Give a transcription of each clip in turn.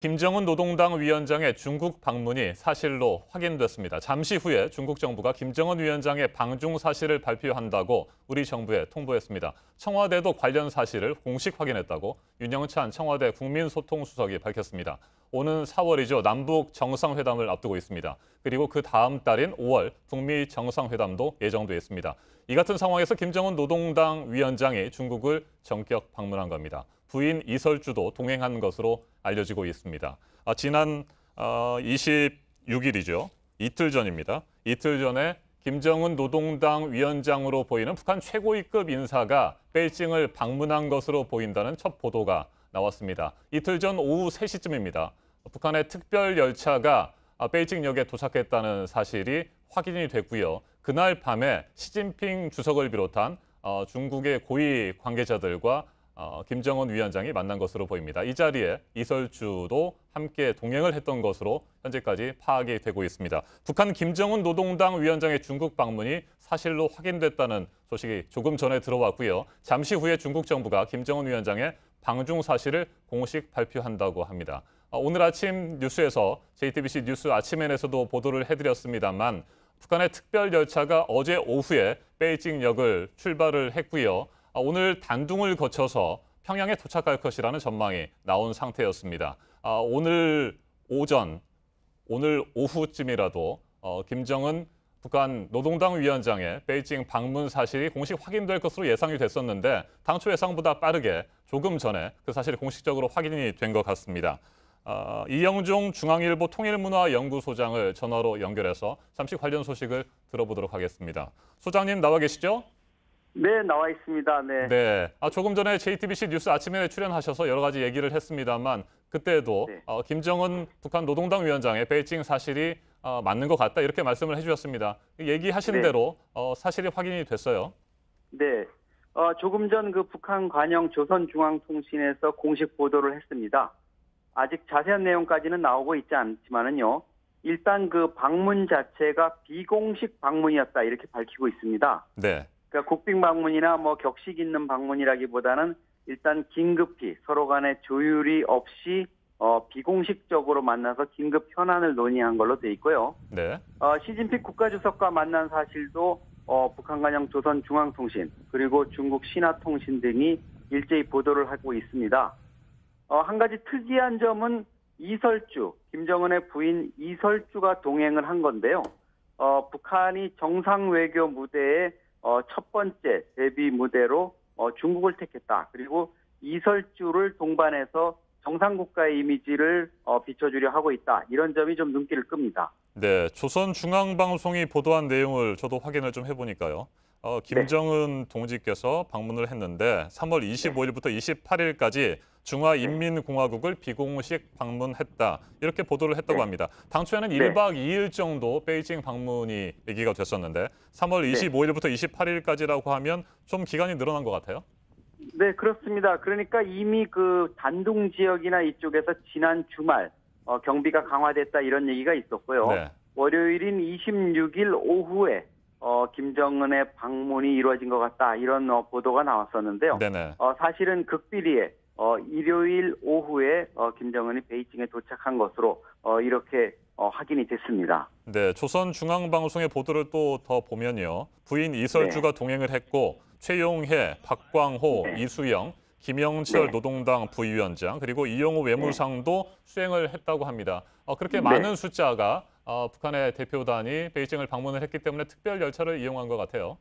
김정은 노동당 위원장의 중국 방문이 사실로 확인됐습니다. 잠시 후에 중국 정부가 김정은 위원장의 방중 사실을 발표한다고 우리 정부에 통보했습니다. 청와대도 관련 사실을 공식 확인했다고 윤영찬 청와대 국민소통수석이 밝혔습니다. 오는 4월이죠. 남북 정상회담을 앞두고 있습니다. 그리고 그 다음 달인 5월 북미 정상회담도 예정돼 있습니다. 이 같은 상황에서 김정은 노동당 위원장이 중국을 전격 방문한 겁니다. 부인 이설주도 동행한 것으로 알려지고 있습니다. 지난 26일이죠. 이틀 전입니다. 이틀 전에 김정은 노동당 위원장으로 보이는 북한 최고위급 인사가 베이징을 방문한 것으로 보인다는 첫 보도가 나왔습니다. 이틀 전 오후 3시쯤입니다. 북한의 특별 열차가 베이징역에 도착했다는 사실이 확인이 됐고요. 그날 밤에 시진핑 주석을 비롯한 중국의 고위 관계자들과 김정은 위원장이 만난 것으로 보입니다. 이 자리에 이설주도 함께 동행을 했던 것으로 현재까지 파악이 되고 있습니다. 북한 김정은 노동당 위원장의 중국 방문이 사실로 확인됐다는 소식이 조금 전에 들어왔고요. 잠시 후에 중국 정부가 김정은 위원장의 방중 사실을 공식 발표한다고 합니다. 오늘 아침 뉴스에서 JTBC 뉴스 아침엔에서도 보도를 해드렸습니다만 북한의 특별 열차가 어제 오후에 베이징역을 출발을 했고요. 오늘 단둥을 거쳐서 평양에 도착할 것이라는 전망이 나온 상태였습니다. 오늘 오후쯤이라도 김정은 북한 노동당 위원장의 베이징 방문 사실이 공식 확인될 것으로 예상이 됐었는데 당초 예상보다 빠르게 조금 전에 그 사실이 공식적으로 확인이 된 것 같습니다. 이영종 중앙일보 통일문화연구소장을 전화로 연결해서 잠시 관련 소식을 들어보도록 하겠습니다. 소장님 나와 계시죠? 네, 나와 있습니다. 네. 네. 조금 전에 JTBC 뉴스 아침에 출연하셔서 여러 가지 얘기를 했습니다만 그때도 네. 김정은 북한 노동당 위원장의 베이징 사실이 맞는 것 같다 이렇게 말씀을 해주셨습니다. 얘기하신 네. 대로 사실이 확인이 됐어요. 네. 조금 전 그 북한 관영 조선중앙통신에서 공식 보도를 했습니다. 아직 자세한 내용까지는 나오고 있지 않지만은요. 일단 그 방문 자체가 비공식 방문이었다 이렇게 밝히고 있습니다. 네. 그러니까 국빈 방문이나 뭐 격식 있는 방문이라기보다는 일단 긴급히 서로 간에 조율이 없이 비공식적으로 만나서 긴급 현안을 논의한 걸로 돼 있고요. 네. 시진핑 국가주석과 만난 사실도 북한 관영 조선중앙통신 그리고 중국 신화통신 등이 일제히 보도를 하고 있습니다. 한 가지 특이한 점은 이설주, 김정은의 부인 이설주가 동행을 한 건데요. 북한이 정상 외교 무대에 첫 번째 데뷔 무대로 중국을 택했다. 그리고 이설주를 동반해서 정상국가의 이미지를 비춰주려 하고 있다. 이런 점이 좀 눈길을 끕니다. 네, 조선중앙방송이 보도한 내용을 저도 확인을 좀 해보니까요. 김정은 동지께서 방문을 했는데 3월 25일부터 28일까지 중화인민공화국을 비공식 방문했다. 이렇게 보도를 했다고 합니다. 당초에는 1박 2일 정도 베이징 방문이 얘기가 됐었는데 3월 25일부터 28일까지라고 하면 좀 기간이 늘어난 것 같아요. 네, 그렇습니다. 그러니까 이미 그 단둥 지역이나 이쪽에서 지난 주말 경비가 강화됐다 이런 얘기가 있었고요. 네. 월요일인 26일 오후에 김정은의 방문이 이루어진 것 같다 이런 보도가 나왔었는데요. 네네. 사실은 극비리에 일요일 오후에 김정은이 베이징에 도착한 것으로 이렇게 확인이 됐습니다. 네, 조선중앙방송의 보도를 또 더 보면요. 부인 이설주가 동행을 했고 최용해, 박광호, 이수영, 김영철 노동당 부위원장 그리고 이용호 외무상도 수행을 했다고 합니다. 그렇게 많은 숫자가 북한의 대표단이 베이징을 방문을 했기 때문에 특별 열차를 이용한 것 같아요.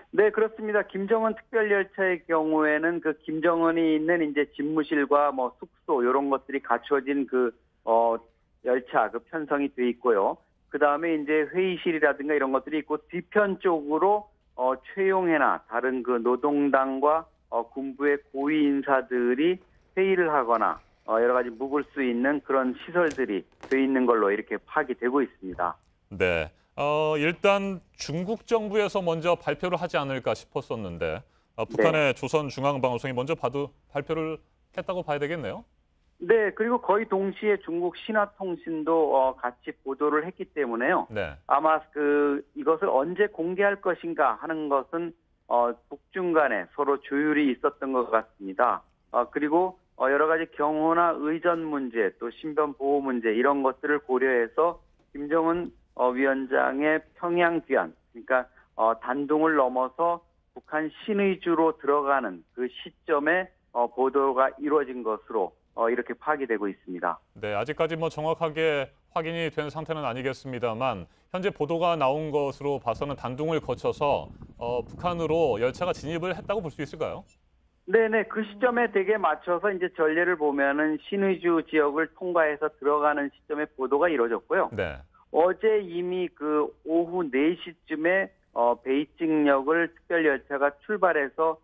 네, 그렇습니다. 김정은 특별 열차의 경우에는 그 김정은이 있는 이제 집무실과 뭐 숙소 이런 것들이 갖춰진 그 열차 그 편성이 돼 있고요. 그 다음에 이제 회의실이라든가 이런 것들이 있고 뒤편 쪽으로 최용해나 다른 그 노동당과 군부의 고위 인사들이 회의를 하거나 여러 가지 묵을 수 있는 그런 시설들이 돼 있는 걸로 이렇게 파악이 되고 있습니다. 네. 일단 중국 정부에서 먼저 발표를 하지 않을까 싶었었는데 북한의 조선중앙방송이 먼저 발표를 했다고 봐야 되겠네요. 네, 그리고 거의 동시에 중국 신화통신도 같이 보도를 했기 때문에요. 네. 아마 이것을 언제 공개할 것인가 하는 것은 북중 간에 서로 조율이 있었던 것 같습니다. 그리고 여러 가지 경호나 의전 문제, 또 신변 보호 문제 이런 것들을 고려해서 김정은 위원장의 평양 귀환, 그러니까 단둥을 넘어서 북한 신의주로 들어가는 그 시점에 보도가 이루어진 것으로 이렇게 파악이 되고 있습니다. 네, 아직까지 뭐 정확하게 확인이 된 상태는 아니겠습니다만 현재 보도가 나온 것으로 봐서는 단둥을 거쳐서 북한으로 열차가 진입을 했다고 볼 수 있을까요? 네네, 그 시점에 되게 맞춰서 이제 전례를 보면은 신의주 지역을 통과해서 들어가는 시점에 보도가 이루어졌고요. 네. 어제 이미 그 오후 4시쯤에 베이징역을 특별 열차가 출발해서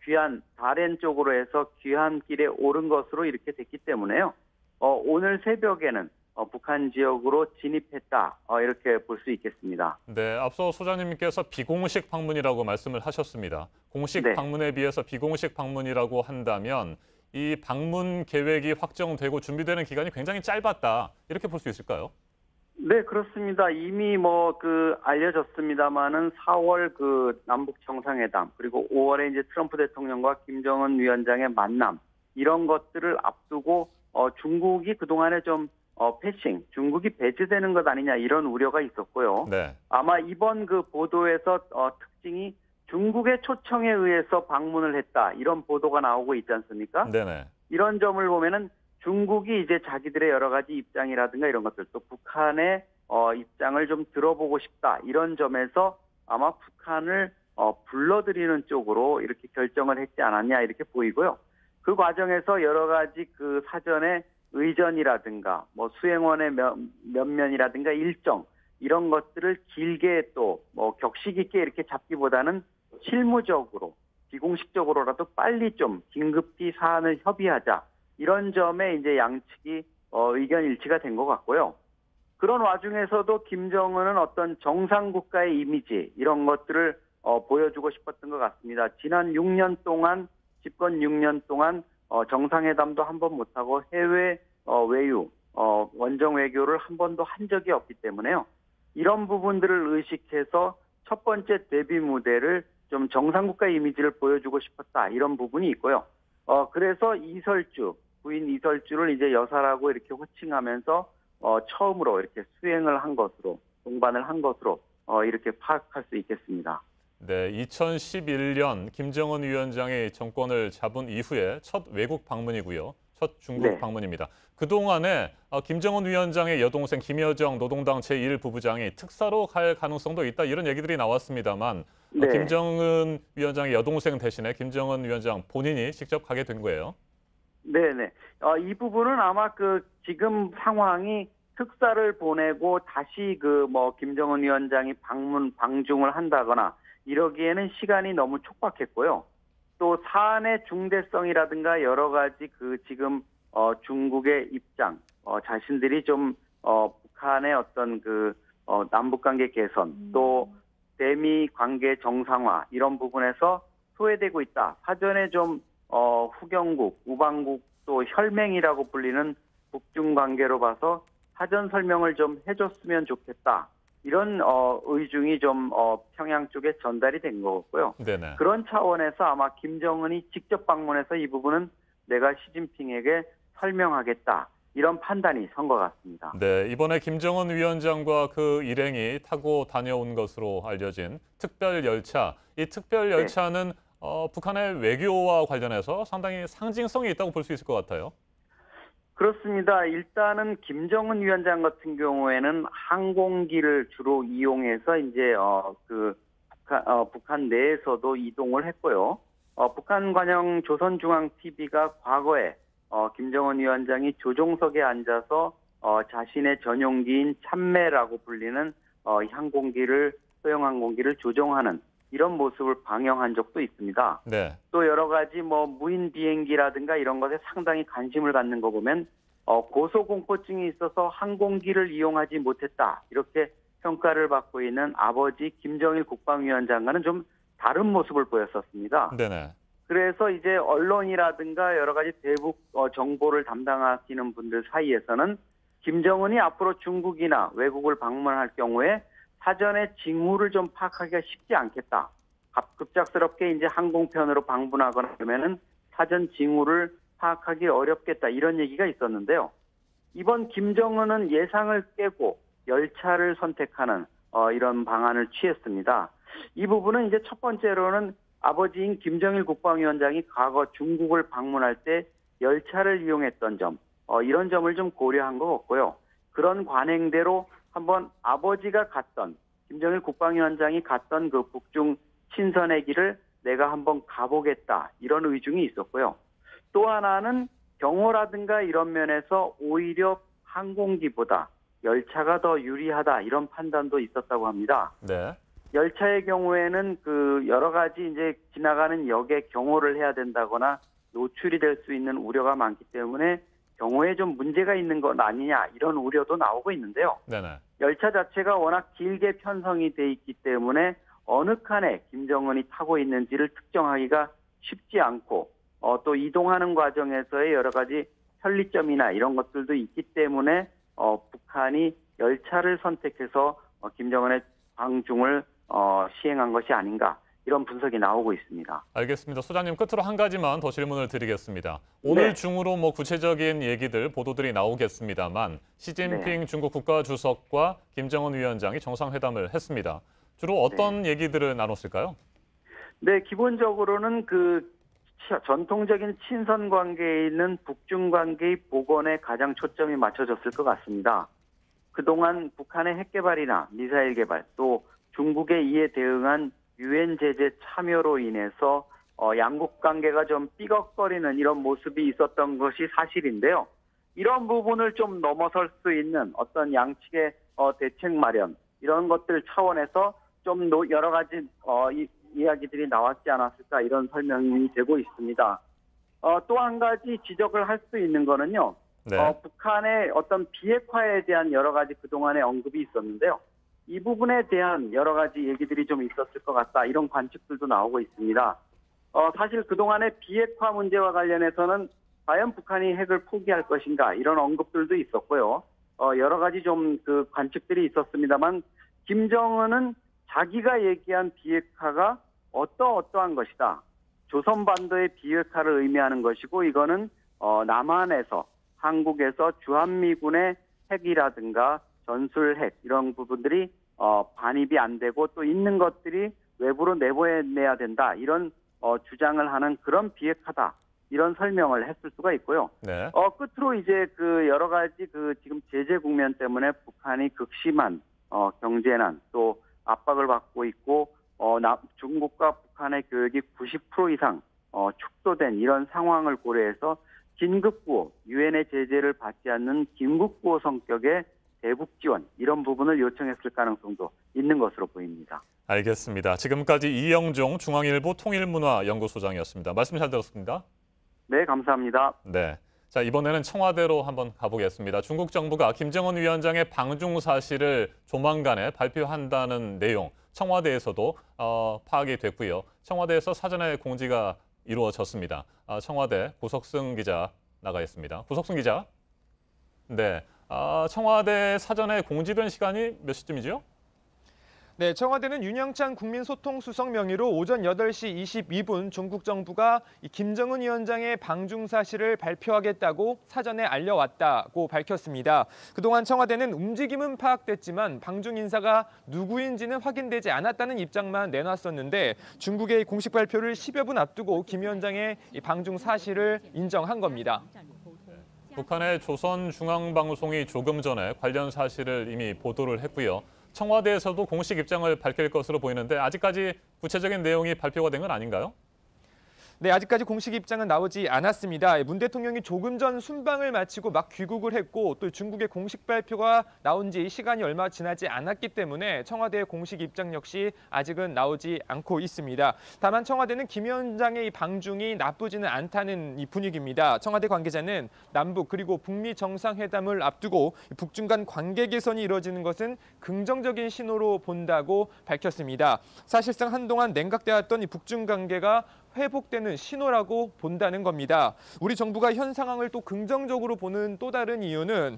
귀한 다롄 쪽으로 해서 귀한길에 오른 것으로 이렇게 됐기 때문에요. 오늘 새벽에는 북한 지역으로 진입했다 이렇게 볼 수 있겠습니다. 네, 앞서 소장님께서 비공식 방문이라고 말씀을 하셨습니다. 공식 네. 방문에 비해서 비공식 방문이라고 한다면 이 방문 계획이 확정되고 준비되는 기간이 굉장히 짧았다 이렇게 볼 수 있을까요? 네, 그렇습니다. 이미 알려졌습니다만은 4월 그 남북 정상회담 그리고 5월에 이제 트럼프 대통령과 김정은 위원장의 만남 이런 것들을 앞두고 중국이 그동안에 좀 패싱, 중국이 배제되는 것 아니냐 이런 우려가 있었고요. 네. 아마 이번 그 보도에서 특징이 중국의 초청에 의해서 방문을 했다 이런 보도가 나오고 있지 않습니까? 네네. 이런 점을 보면은 중국이 이제 자기들의 여러 가지 입장이라든가 이런 것들 또 북한의 입장을 좀 들어보고 싶다 이런 점에서 아마 북한을 불러들이는 쪽으로 이렇게 결정을 했지 않았냐 이렇게 보이고요. 그 과정에서 여러 가지 그 사전에 의전이라든가 뭐 수행원의 면면이라든가 일정 이런 것들을 길게 또 격식 있게 이렇게 잡기보다는 실무적으로 비공식적으로라도 빨리 좀 긴급히 사안을 협의하자. 이런 점에 이제 양측이 의견 일치가 된 것 같고요. 그런 와중에서도 김정은은 어떤 정상 국가의 이미지 이런 것들을 보여주고 싶었던 것 같습니다. 지난 6년 동안 집권 6년 동안 정상회담도 한 번 못하고 해외 외유 원정 외교를 한 번도 한 적이 없기 때문에요. 이런 부분들을 의식해서 첫 번째 데뷔 무대를 좀 정상 국가 이미지를 보여주고 싶었다 이런 부분이 있고요. 그래서 부인 이설주를 이제 여사라고 이렇게 호칭하면서 처음으로 이렇게 수행을 한 것으로 동반을 한 것으로 이렇게 파악할 수 있겠습니다. 네, 2011년 김정은 위원장이 정권을 잡은 이후에 첫 외국 방문이고요. 첫 중국 네. 방문입니다. 그동안에 김정은 위원장의 여동생 김여정 노동당 제1부부장이 특사로 갈 가능성도 있다 이런 얘기들이 나왔습니다만 네. 김정은 위원장의 여동생 대신에 김정은 위원장 본인이 직접 가게 된 거예요. 네네. 이 부분은 아마 지금 상황이 특사를 보내고 다시 김정은 위원장이 방중을 한다거나 이러기에는 시간이 너무 촉박했고요. 또 사안의 중대성이라든가 여러 가지 지금 중국의 입장, 자신들이 좀 북한의 어떤 남북 관계 개선, 또 대미 관계 정상화 이런 부분에서 소외되고 있다. 사전에 좀 후경국, 우방국 또 혈맹이라고 불리는 북중 관계로 봐서 사전 설명을 좀 해줬으면 좋겠다. 이런 의중이 좀 평양 쪽에 전달이 된 것 같고요. 네네. 그런 차원에서 아마 김정은이 직접 방문해서 이 부분은 내가 시진핑에게 설명하겠다. 이런 판단이 선 것 같습니다. 네, 이번에 김정은 위원장과 그 일행이 타고 다녀온 것으로 알려진 특별 열차. 이 특별 열차는 북한의 외교와 관련해서 상당히 상징성이 있다고 볼 수 있을 것 같아요. 그렇습니다. 일단은 김정은 위원장 같은 경우에는 항공기를 주로 이용해서 이제 북한 내에서도 이동을 했고요. 북한 관영 조선중앙TV가 과거에 김정은 위원장이 조종석에 앉아서 자신의 전용기인 참매라고 불리는 소형 항공기를 조종하는 이런 모습을 방영한 적도 있습니다. 네. 또 여러 가지 무인 비행기라든가 이런 것에 상당히 관심을 갖는 거 보면 고소공포증이 있어서 항공기를 이용하지 못했다. 이렇게 평가를 받고 있는 아버지 김정일 국방위원장과는 좀 다른 모습을 보였었습니다. 네네. 그래서 이제 언론이라든가 여러 가지 대북 정보를 담당하시는 분들 사이에서는 김정은이 앞으로 중국이나 외국을 방문할 경우에 사전에 징후를 좀 파악하기가 쉽지 않겠다. 급작스럽게 이제 항공편으로 방문하거나 그러면은 사전 징후를 파악하기 어렵겠다 이런 얘기가 있었는데요. 이번 김정은은 예상을 깨고 열차를 선택하는 이런 방안을 취했습니다. 이 부분은 이제 첫 번째로는 아버지인 김정일 국방위원장이 과거 중국을 방문할 때 열차를 이용했던 점, 이런 점을 좀 고려한 것 같고요. 그런 관행대로 한번 아버지가 갔던, 김정일 국방위원장이 갔던 그 북중 친선의 길을 내가 한번 가보겠다, 이런 의중이 있었고요. 또 하나는 경호라든가 이런 면에서 오히려 항공기보다 열차가 더 유리하다, 이런 판단도 있었다고 합니다. 네. 열차의 경우에는 그 여러 가지 이제 지나가는 역에 경호를 해야 된다거나 노출이 될 수 있는 우려가 많기 때문에 경호에 좀 문제가 있는 건 아니냐, 이런 우려도 나오고 있는데요. 네네. 열차 자체가 워낙 길게 편성이 돼 있기 때문에 어느 칸에 김정은이 타고 있는지를 특정하기가 쉽지 않고 또 이동하는 과정에서의 여러 가지 편리점이나 이런 것들도 있기 때문에 북한이 열차를 선택해서 김정은의 방중을 시행한 것이 아닌가, 이런 분석이 나오고 있습니다. 알겠습니다. 소장님, 끝으로 한 가지만 더 질문을 드리겠습니다. 오늘 네. 중으로 구체적인 얘기들, 보도들이 나오겠습니다만 시진핑 네. 중국 국가주석과 김정은 위원장이 정상회담을 했습니다. 주로 어떤 얘기들을 나눴을까요? 네, 기본적으로는 그 전통적인 친선 관계에 있는 북중 관계의 복원에 가장 초점이 맞춰졌을 것 같습니다. 그동안 북한의 핵 개발이나 미사일 개발, 또 중국의 이에 대응한 유엔 제재 참여로 인해서 양국 관계가 좀 삐걱거리는 이런 모습이 있었던 것이 사실인데요. 이런 부분을 좀 넘어설 수 있는 어떤 양측의 대책 마련, 이런 것들 차원에서 좀 여러 가지 이야기들이 나왔지 않았을까, 이런 설명이 되고 있습니다. 또 한 가지 지적을 할 수 있는 거는요. 네. 북한의 어떤 비핵화에 대한 여러 가지 그동안의 언급이 있었는데요. 이 부분에 대한 여러 가지 얘기들이 좀 있었을 것 같다, 이런 관측들도 나오고 있습니다. 사실 그동안의 비핵화 문제와 관련해서는 과연 북한이 핵을 포기할 것인가, 이런 언급들도 있었고요. 여러 가지 좀 그 관측들이 있었습니다만, 김정은은 자기가 얘기한 비핵화가 어떠한 것이다, 조선반도의 비핵화를 의미하는 것이고, 이거는 남한에서, 한국에서 주한미군의 핵이라든가 전술핵, 이런 부분들이 반입이 안 되고 또 있는 것들이 외부로 내보내야 된다, 이런 주장을 하는 그런 비핵화다, 이런 설명을 했을 수가 있고요. 네. 끝으로 이제 그 여러 가지 그 지금 제재 국면 때문에 북한이 극심한 경제난, 또 압박을 받고 있고 중국과 북한의 교역이 90% 이상 축소된 이런 상황을 고려해서 긴급구호, 유엔의 제재를 받지 않는 긴급구호 성격의 대북 지원, 이런 부분을 요청했을 가능성도 있는 것으로 보입니다. 알겠습니다. 지금까지 이영종 중앙일보 통일문화연구소장이었습니다. 말씀 잘 들었습니다. 네, 감사합니다. 네. 자, 이번에는 청와대로 한번 가보겠습니다. 중국 정부가 김정은 위원장의 방중 사실을 조만간에 발표한다는 내용, 청와대에서도 파악이 됐고요. 청와대에서 사전에 공지가 이루어졌습니다. 청와대 구석승 기자 나가 있습니다. 구석승 기자. 네. 청와대 사전에 공지된 시간이 몇 시쯤이죠? 네, 청와대는 윤영찬 국민소통수석 명의로 오전 8시 22분 중국 정부가 김정은 위원장의 방중 사실을 발표하겠다고 사전에 알려왔다고 밝혔습니다. 그동안 청와대는 움직임은 파악됐지만 방중 인사가 누구인지는 확인되지 않았다는 입장만 내놨었는데 중국의 공식 발표를 10여 분 앞두고 김 위원장의 방중 사실을 인정한 겁니다. 북한의 조선중앙방송이 조금 전에 관련 사실을 이미 보도를 했고요. 청와대에서도 공식 입장을 밝힐 것으로 보이는데 아직까지 구체적인 내용이 발표가 된 건 아닌가요? 네, 아직까지 공식 입장은 나오지 않았습니다. 문 대통령이 조금 전 순방을 마치고 막 귀국을 했고 또 중국의 공식 발표가 나온 지 시간이 얼마 지나지 않았기 때문에 청와대의 공식 입장 역시 아직은 나오지 않고 있습니다. 다만 청와대는 김 위원장의 이 방중이 나쁘지는 않다는 이 분위기입니다. 청와대 관계자는 남북 그리고 북미 정상회담을 앞두고 북중 간 관계 개선이 이루어지는 것은 긍정적인 신호로 본다고 밝혔습니다. 사실상 한동안 냉각되었던 이 북중 관계가 회복되는 신호라고 본다는 겁니다. 우리 정부가 현 상황을 또 긍정적으로 보는 또 다른 이유는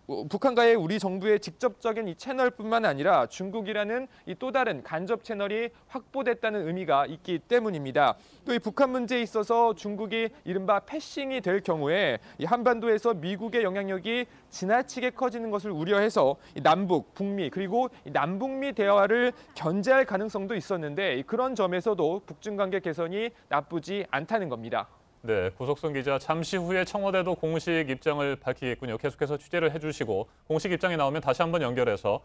북한과의 우리 정부의 직접적인 이 채널뿐만 아니라 중국이라는 이 또 다른 간접 채널이 확보됐다는 의미가 있기 때문입니다. 또 이 북한 문제에 있어서 중국이 이른바 패싱이 될 경우에 이 한반도에서 미국의 영향력이 지나치게 커지는 것을 우려해서 이 남북, 북미 그리고 이 남북미 대화를 견제할 가능성도 있었는데 그런 점에서도 북중 관계 개선이 나쁘지 않다는 겁니다. 네, 고석순 기자, 잠시 후에 청와대도 공식 입장을 밝히겠군요. 계속해서 취재를 해주시고 공식 입장이 나오면 다시 한번 연결해서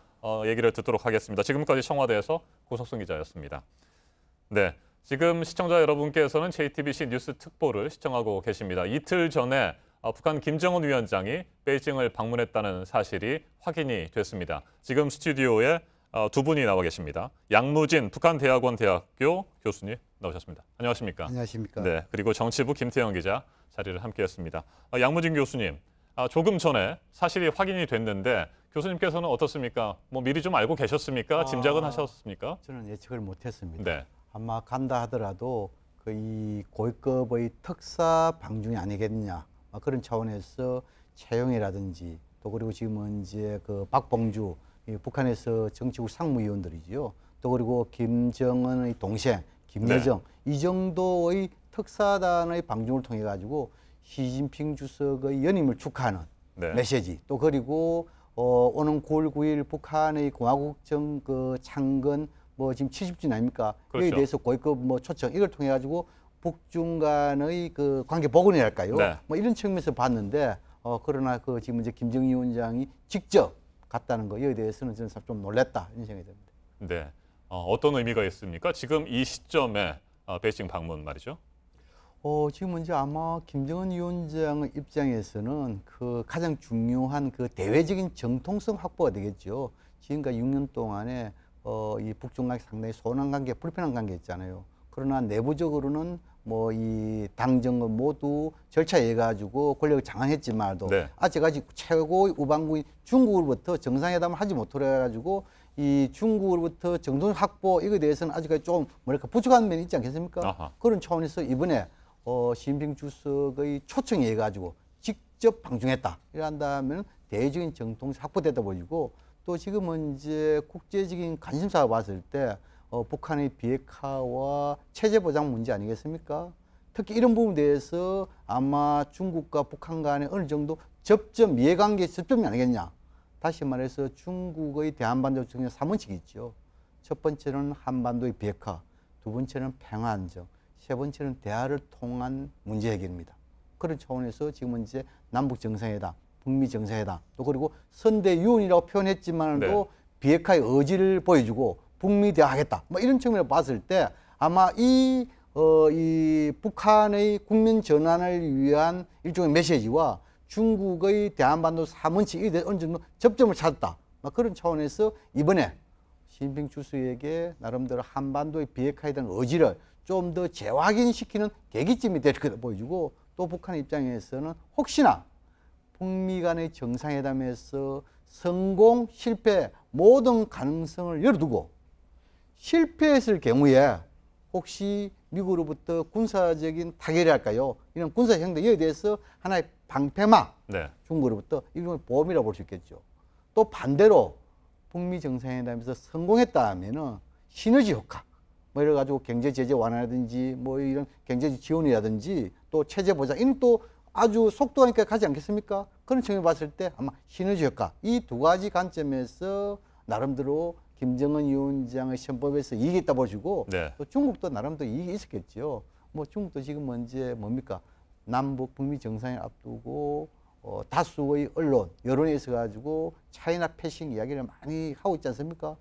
얘기를 듣도록 하겠습니다. 지금까지 청와대에서 고석순 기자였습니다. 네, 지금 시청자 여러분께서는 JTBC 뉴스 특보를 시청하고 계십니다. 이틀 전에 북한 김정은 위원장이 베이징을 방문했다는 사실이 확인이 됐습니다. 지금 스튜디오에 두 분이 나와 계십니다. 양무진 북한대학원 대학교 교수님 나오셨습니다. 안녕하십니까? 안녕하십니까? 네, 그리고 정치부 김태형 기자 자리를 함께했습니다. 양무진 교수님, 조금 전에 사실이 확인이 됐는데 교수님께서는 어떻습니까? 뭐 미리 좀 알고 계셨습니까? 짐작은 하셨습니까? 저는 예측을 못했습니다. 네, 아마 간다 하더라도 이 고위급의 특사 방중이 아니겠느냐 그런 차원에서 최영애라든지 또 그리고 지금은 이제 그 박봉주 북한에서 정치국 상무위원들이지요. 또 그리고 김정은의 동생 김여정 이 정도의 특사단의 방중을 통해 가지고 시진핑 주석의 연임을 축하하는 메시지 또 그리고 오는 9월 9일 북한의 공화국정 그 창건 뭐 지금 70주년 아닙니까? 그렇죠. 여기에 대해서 고위급 뭐 초청 이걸 통해 가지고 북중 간의 그 관계 복원이랄까요? 뭐 이런 측면에서 봤는데 그러나 그 지금 이제 김정은 위원장이 직접 갔다는 거 여기에 대해서는 저는 좀 놀랐다 이런 생각이 듭니다. 네, 어떤 의미가 있습니까? 지금 이 시점에 베이징 방문 말이죠. 지금 이제 아마 김정은 위원장의 입장에서는 그 가장 중요한 그 대외적인 정통성 확보가 되겠죠. 지금까지 6년 동안에 이 북중 관계 상당히 소원한 관계, 불편한 관계였잖아요. 그러나 내부적으로는 뭐 이 당정은 모두 절차에 가지고 권력을 장악했지만도 아직까지 최고의 우방국인 중국으로부터 정상회담을 하지 못하려 가지고 이 중국으로부터 정통 확보 이거에 대해서는 아직까지 좀 뭐랄까 부족한 면이 있지 않겠습니까? 그런 차원에서 이번에 시진핑 주석의 초청에 의해 가지고 직접 방중했다. 이런다면 대외적인 정통이 확보되다 보이고 또 지금은 이제 국제적인 관심사가 봤을 때 북한의 비핵화와 체제 보장 문제 아니겠습니까? 특히 이런 부분에 대해서 아마 중국과 북한 간에 어느 정도 접점, 이해관계 접점이 아니겠냐. 다시 말해서 중국의 대한반도 정책 3원칙이 있죠. 첫 번째는 한반도의 비핵화, 두 번째는 평화 안정, 세 번째는 대화를 통한 문제 해결입니다. 그런 차원에서 지금은 이제 남북 정상회담, 북미 정상회담, 또 그리고 선대유언이라고 표현했지만도 비핵화의 의지를 보여주고 북미 대화하겠다. 뭐 이런 측면으로 봤을 때 아마 이 북한의 국면 전환을 위한 일종의 메시지와 중국의 대한반도 3원칙에 대해 어느 정도 접점을 찾았다. 그런 차원에서 이번에 시진핑 주석에게 나름대로 한반도의 비핵화에 대한 의지를 좀 더 재확인시키는 계기점이 될 거다 보여주고 또 북한 입장에서는 혹시나 북미 간의 정상회담에서 성공, 실패 모든 가능성을 열어두고 실패했을 경우에 혹시 미국으로부터 군사적인 타결이랄까요? 이런 군사 행동에 대해서 하나의 방패막 중국으로부터 이런 보험이라고 볼 수 있겠죠. 또 반대로 북미 정상회담에서 성공했다 하면은 시너지 효과 뭐 이래 가지고 경제 제재 완화라든지 뭐 이런 경제 지원이라든지 또 체제 보장 이런 또 아주 속도가 있게 가지 않겠습니까? 그런 측면을 봤을 때 아마 시너지 효과 이 두 가지 관점에서 나름대로 김정은 위원장의 헌법에서 이익이 있다 보시고 또 중국도 나름대로 이익이 있었겠죠. 뭐 중국도 지금 언제 뭡니까? 남북 북미 정상회 앞두고 다수의 언론, 여론에 있어 가지고 차이나 패싱 이야기를 많이 하고 있지 않습니까?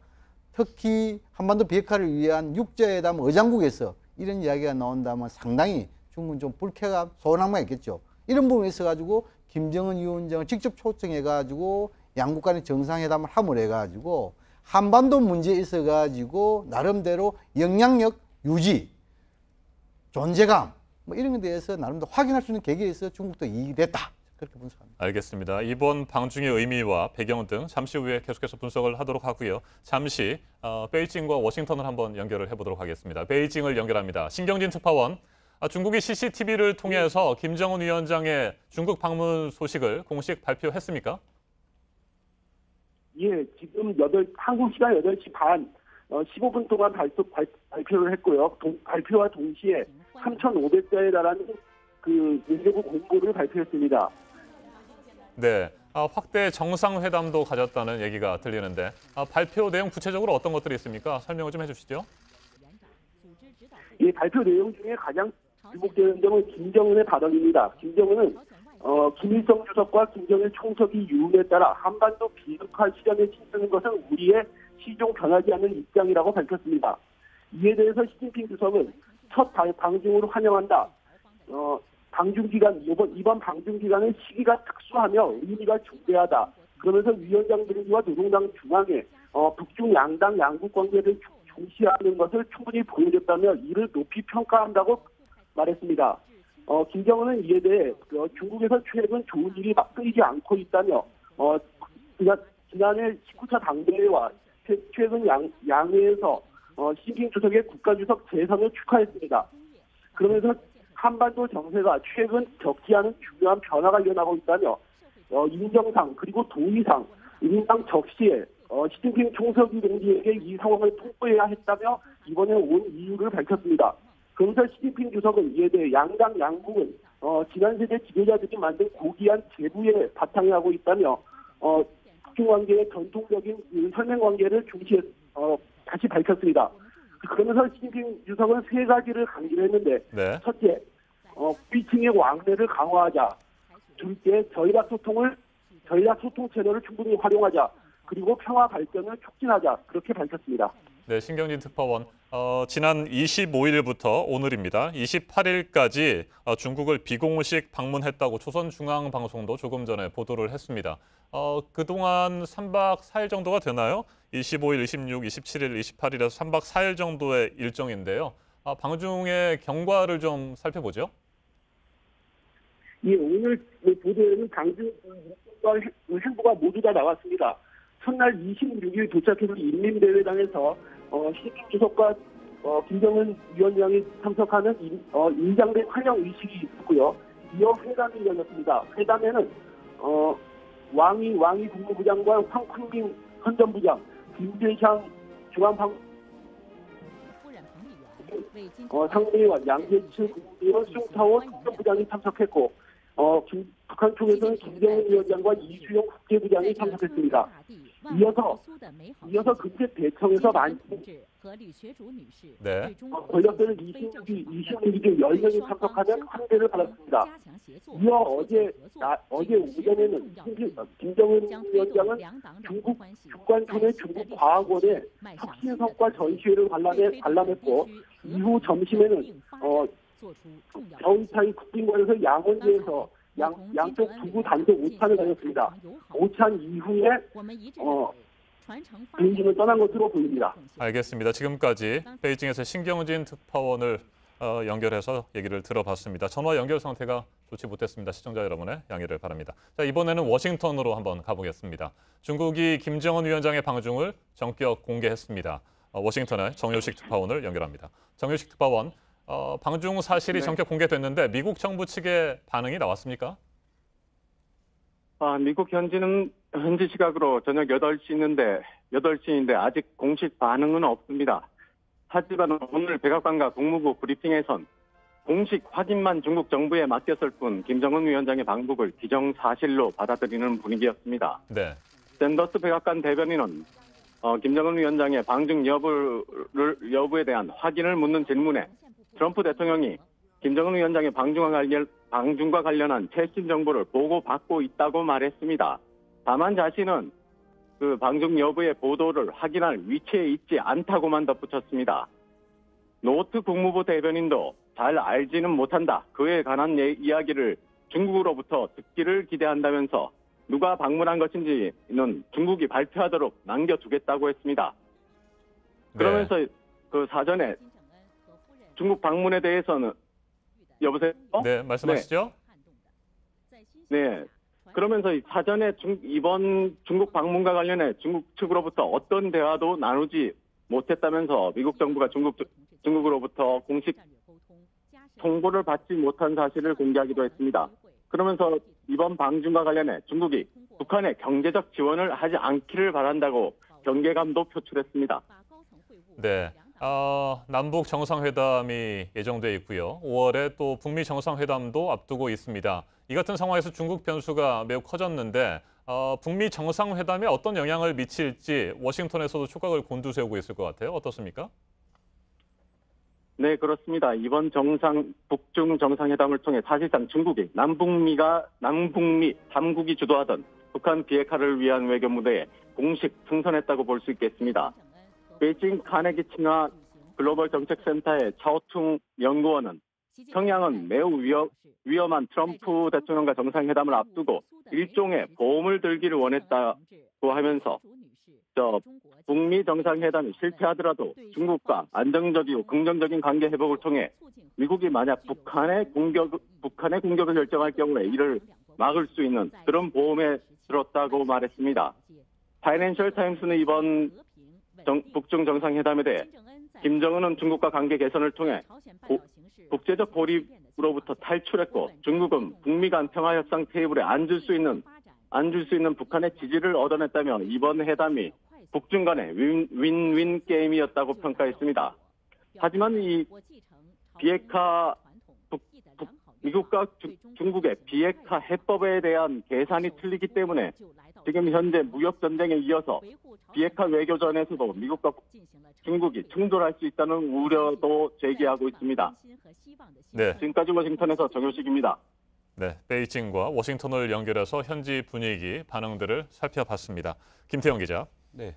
특히 한반도 비핵화를 위한 육자회담 의장국에서 이런 이야기가 나온다면 상당히 중국은 좀 불쾌감, 소원함이 있겠죠. 이런 부분에 있어 가지고 김정은 위원장을 직접 초청해 가지고 양국 간의 정상회담을 함을 해 가지고 한반도 문제에 있어 가지고 나름대로 영향력 유지, 존재감 뭐 이런 것에 대해서 나름대로 확인할 수 있는 계기에서 중국도 이익이 됐다. 그렇게 분석합니다. 알겠습니다. 이번 방중의 의미와 배경 등 잠시 후에 계속해서 분석을 하도록 하고요. 잠시 베이징과 워싱턴을 한번 연결을 해보도록 하겠습니다. 베이징을 연결합니다. 신경진 특파원. 중국이 CCTV를 통해서 김정은 위원장의 중국 방문 소식을 공식 발표했습니까? 예, 지금 한국 시간 8시 반 15분 동안 발표를 했고요. 발표와 동시에 3,500자에 달하는 그 외교부 공고를 발표했습니다. 네, 확대 정상회담도 가졌다는 얘기가 들리는데 발표 내용 구체적으로 어떤 것들이 있습니까? 설명을 좀 해주시죠. 예, 발표 내용 중에 가장 주목되는 점은 김정은의 발언입니다. 김정은은 김일성 주석과 김정일 총석이 유언에 따라 한반도 비핵화 실현에 힘쓰는 것은 우리의 시종 변하지 않는 입장이라고 밝혔습니다. 이에 대해서 시진핑 주석은 첫 방중으로 환영한다. 이번 방중 기간의 시기가 특수하며 의미가 중대하다. 그러면서 위원장 등지와 노동당 중앙에 북중 양당 양국 관계를 중시하는 것을 충분히 보여줬다며 이를 높이 평가한다고 말했습니다. 김정은은 이에 대해 중국에서 최근 좋은 일이 막 끊이지 않고 있다며 지난해 19차 당대회와 최근 양회에서 시진핑 주석의 국가주석 재선을 축하했습니다. 그러면서 한반도 정세가 최근 적지 않은 중요한 변화가 일어나고 있다며 인정상 그리고 동의상 인당 적시에 시진핑 총석이 동지에게 이 상황을 통보해야 했다며 이번에 온 이유를 밝혔습니다. 그러면서 시진핑 주석은 이에 대해 양당 양국은 지난 세대 지도자들이 만든 고귀한 제부에 바탕을 하고 있다며 북중 관계의 전통적인 혈맹 관계를 다시 밝혔습니다. 그러면서 시진핑 주석은 3가지를 강조를 했는데 네. 첫째, 비층의 왕래를 강화하자. 둘째, 전략 소통 채널을 충분히 활용하자. 그리고 평화 발전을 촉진하자. 그렇게 밝혔습니다. 네, 신경진 특파원. 지난 25일부터 오늘입니다. 28일까지 중국을 비공식 방문했다고 조선중앙방송도 조금 전에 보도를 했습니다. 그동안 3박 4일 정도가 되나요? 25일, 26, 27일, 28일에서 3박 4일 정도의 일정인데요. 방중의 경과를 좀 살펴보죠. 예, 오늘 보도에는 방중 행보가 모두 다 나왔습니다. 첫날 26일 도착해서 인민대회당에서 시진핑 주석과 김정은 위원장이 참석하는 인장된 환영 의식이 있었고요. 이어 회담이 열렸습니다. 회담에는 왕이 국무부장과 황쿤민 헌전부장, 김재샹 중앙방 상무위원, 양재철 국무위원, 숭타오 행정부장이 참석했고 북한 쪽에서는 김정은 위원장과 이수영 국제부장이 참석했습니다. 이어서 근처 대청에서 네. 권력들은 26일 중 10명이 참석하는 환대를 받았습니다. 이어 어제 오전에는 김정은 위원장은 중국 중관촌의 중국과학원에 혁신성과 전시회를 관람했고 이후 점심에는 겨울타이 국빈관에서 양원지에서 양쪽 두부 단독 오찬을 다녔습니다. 오찬 이후에 베이징을 떠난 것으로 보입니다. 알겠습니다. 지금까지 베이징에서 신경진 특파원을 연결해서 얘기를 들어봤습니다. 전화 연결 상태가 좋지 못했습니다. 시청자 여러분의 양해를 바랍니다. 자, 이번에는 워싱턴으로 한번 가보겠습니다. 중국이 김정은 위원장의 방중을 전격 공개했습니다. 워싱턴의 정효식 특파원을 연결합니다. 정효식 특파원, 방중 사실이 네. 전격 공개됐는데 미국 정부 측의 반응이 나왔습니까? 미국 현지 시각으로 저녁 8시인데 아직 공식 반응은 없습니다. 하지만 오늘 백악관과 국무부 브리핑에선 공식 확인만 중국 정부에 맡겼을 뿐 김정은 위원장의 방북을 기정사실로 받아들이는 분위기였습니다. 네. 샌더스 백악관 대변인은 김정은 위원장의 방중 여부에 대한 확인을 묻는 질문에 트럼프 대통령이 김정은 위원장의 방중과 관련한 최신 정보를 보고받고 있다고 말했습니다. 다만 자신은 그 방중 여부의 보도를 확인할 위치에 있지 않다고만 덧붙였습니다. 노트 국무부 대변인도 잘 알지는 못한다. 그에 관한 이야기를 중국으로부터 듣기를 기대한다면서 누가 방문한 것인지는 중국이 발표하도록 남겨두겠다고 했습니다. 그러면서 그 사전에 중국 방문에 대해서는 여보세요? 네, 말씀하시죠. 네. 그러면서 사전에 이번 중국 방문과 관련해 중국 측으로부터 어떤 대화도 나누지 못했다면서 미국 정부가 중국으로부터 공식 통보를 받지 못한 사실을 공개하기도 했습니다. 그러면서 이번 방중과 관련해 중국이 북한에 경제적 지원을 하지 않기를 바란다고 경계감도 표출했습니다. 네. 남북 정상회담이 예정돼 있고요. 5월에 또 북미 정상회담도 앞두고 있습니다. 이 같은 상황에서 중국 변수가 매우 커졌는데 북미 정상회담에 어떤 영향을 미칠지 워싱턴에서도 촉각을 곤두세우고 있을 것 같아요. 어떻습니까? 네, 그렇습니다. 이번 북중 정상회담을 통해 사실상 중국이 남북미 3국이 주도하던 북한 비핵화를 위한 외교 무대에 공식 승선했다고 볼 수 있겠습니다. 베이징 카네기 친화 글로벌 정책센터의 차오퉁 연구원은 평양은 매우 위험한 트럼프 대통령과 정상회담을 앞두고 일종의 보험을 들기를 원했다고 하면서 북미 정상회담이 실패하더라도 중국과 안정적이고 긍정적인 관계 회복을 통해 미국이 만약 북한의 공격을 결정할 경우에 이를 막을 수 있는 그런 보험에 들었다고 말했습니다. 파이낸셜 타임스는 이번 북중 정상회담에 대해 김정은은 중국과 관계 개선을 통해 국제적 고립으로부터 탈출했고 중국은 북미 간 평화 협상 테이블에 앉을 수 있는 북한의 지지를 얻어냈다며 이번 회담이 북중 간의 윈윈 게임이었다고 평가했습니다. 하지만 이 미국과 중국의 비핵화 해법에 대한 계산이 틀리기 때문에 지금 현재 무역 전쟁에 이어서 비핵화 외교전에서도 미국과 중국이 충돌할 수 있다는 우려도 제기하고 있습니다. 네. 지금까지 워싱턴에서 정효식입니다. 네, 베이징과 워싱턴을 연결해서 현지 분위기, 반응들을 살펴봤습니다. 김태형 기자. 네.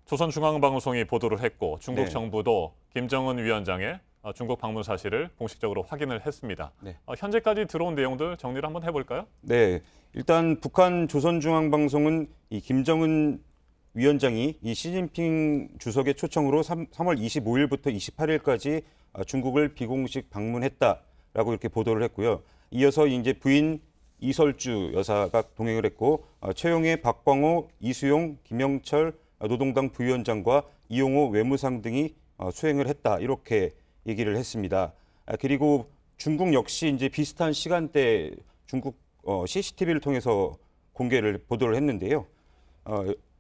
조선중앙방송이 보도를 했고 중국 네. 정부도 김정은 위원장의 중국 방문 사실을 공식적으로 확인을 했습니다. 네. 현재까지 들어온 내용들 정리를 한번 해볼까요? 네. 일단 북한 조선중앙방송은 이 김정은 위원장이 이 시진핑 주석의 초청으로 3월 25일부터 28일까지 중국을 비공식 방문했다라고 이렇게 보도를 했고요. 이어서 이제 부인 이설주 여사가 동행을 했고 최용해, 박광호, 이수용, 김영철 노동당 부위원장과 이용호 외무상 등이 수행을 했다 이렇게 얘기를 했습니다. 그리고 중국 역시 이제 비슷한 시간대 중국 CCTV를 통해서 보도를 했는데요.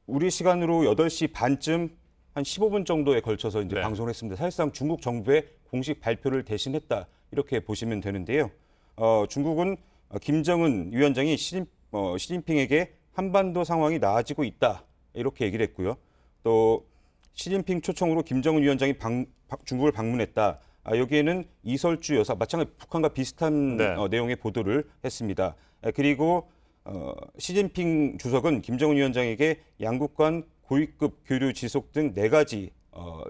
우리 시간으로 8시 반쯤 한 15분 정도에 걸쳐서 이제 네. 방송을 했습니다. 사실상 중국 정부의 공식 발표를 대신했다 이렇게 보시면 되는데요. 중국은 김정은 위원장이 시진핑에게 한반도 상황이 나아지고 있다 이렇게 얘기를 했고요. 또 시진핑 초청으로 김정은 위원장이 중국을 방문했다. 여기에는 이설주 여사 마찬가지 북한과 비슷한 네. 내용의 보도를 했습니다. 그리고 시진핑 주석은 김정은 위원장에게 양국 간 고위급 교류 지속 등 4가지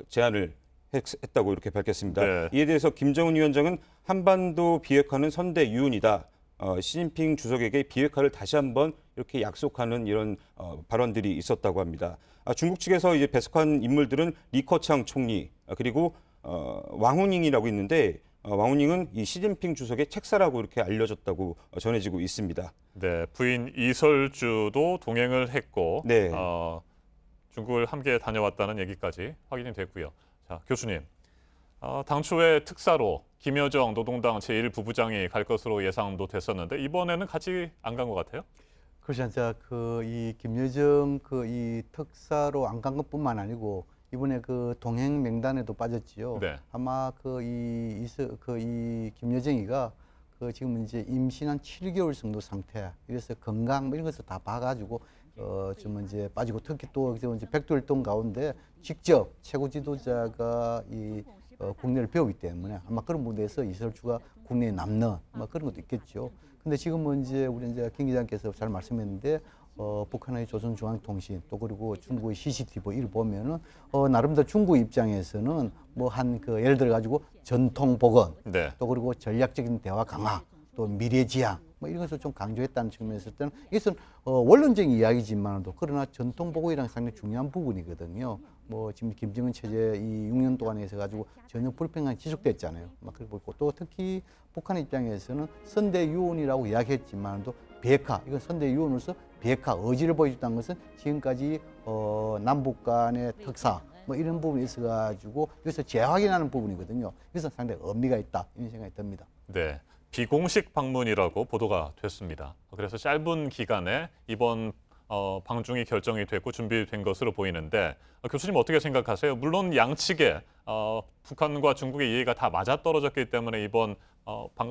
제안을 했다고 이렇게 밝혔습니다. 네. 이에 대해서 김정은 위원장은 한반도 비핵화는 선대 유운이다. 시진핑 주석에게 비핵화를 다시 한번 이렇게 약속하는 이런 발언들이 있었다고 합니다. 중국 측에서 이제 배석한 인물들은 리커창 총리 그리고 왕후닝이라고 있는데 왕후닝은 이 시진핑 주석의 책사라고 이렇게 알려졌다고 전해지고 있습니다. 네, 부인 이설주도 동행을 했고 네. 중국을 함께 다녀왔다는 얘기까지 확인이 됐고요. 자, 교수님, 당초에 특사로 김여정 노동당 제1부부장이 갈 것으로 예상도 됐었는데 이번에는 같이 안 간 것 같아요? 그렇지 않죠. 이 김여정 이 특사로 안 간 것뿐만 아니고 이번에 동행 명단에도 빠졌지요. 네. 아마 이 김여정이가 지금 이제 임신한 7개월 정도 상태. 이래서 건강 이런 것을 다 봐가지고 좀 이제 빠지고 특히 또 이제 백두혈통 가운데 직접 최고 지도자가 국내를 배우기 때문에 아마 그런 부분에서 이설주가 국내에 남는 그런 것도 있겠죠. 근데 지금은 이제 우리 이제 김 기자님께서 잘 말씀했는데 북한의 조선중앙통신 또 그리고 중국의 CCTV 이를 보면은 나름대로 중국 입장에서는 예를 들어 가지고 전통 복원 네. 또 그리고 전략적인 대화 강화 또 미래지향 이런 것을 좀 강조했다는 측면에서 때는 이것은 원론적인 이야기지만도 그러나 전통 복원이랑 상당히 중요한 부분이거든요. 지금 김정은 체제 이 6년 동안에 있어 가지고 전혀 불평등이 지속됐잖아요. 그리고 또 특히 북한 입장에서는 선대 유언이라고 이야기했지만도 비핵화 이건 선대 유언으로서 비핵화 의지를 보여줬다는 것은 지금까지 남북 간의 특사 이런 부분이 있어가지고 여기서 재확인하는 부분이거든요. 그래서 상당히 의미가 있다 이런 생각이 듭니다. 네, 비공식 방문이라고 보도가 됐습니다. 그래서 짧은 기간에 이번 방중이 결정이 됐고 준비된 것으로 보이는데 교수님 어떻게 생각하세요? 물론 양측에 북한과 중국의 이해가 다 맞아떨어졌기 때문에 이번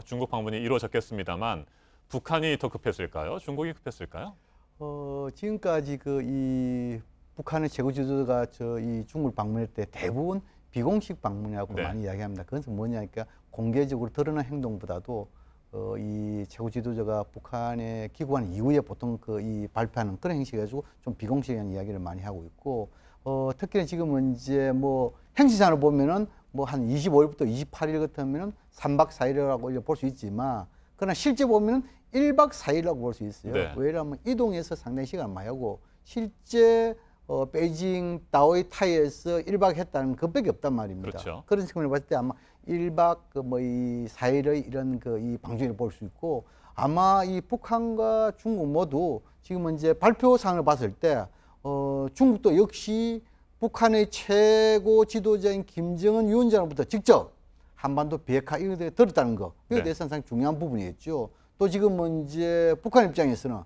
중국 방문이 이루어졌겠습니다만 북한이 더 급했을까요? 중국이 급했을까요? 지금까지 이 북한의 최고 지도자가 이 중국을 방문할 때 대부분 비공식 방문이라고 네. 많이 이야기합니다. 그것은 뭐냐니까 공개적으로 드러난 행동보다도 이 최고 지도자가 북한에 귀국한 이후에 보통 이 발표하는 그런 행식을 가지고 좀 비공식한 이야기를 많이 하고 있고 특히나 지금은 이제 행시장을 보면은 한 25일부터 28일 같으면은 3박 4일이라고 볼 수 있지만 그러나 실제 보면은 1박 4일이라고 볼 수 있어요. 네. 왜냐하면 이동해서 상당히 시간 많이 하고 실제 베이징 다오이 타이에서 1박 했다는 것밖에 없단 말입니다. 그렇죠. 그런 측면을 봤을 때 아마 1박 이 4일의 이런 이 방중을 볼 수 있고 아마 이 북한과 중국 모두 지금 이제 발표상을 봤을 때 중국도 역시 북한의 최고 지도자인 김정은 위원장으로부터 직접 한반도 비핵화 이것에 들었다는 거 이거에 네. 대해서는 상당히 중요한 부분이겠죠. 또 지금은 이제 북한 입장에서는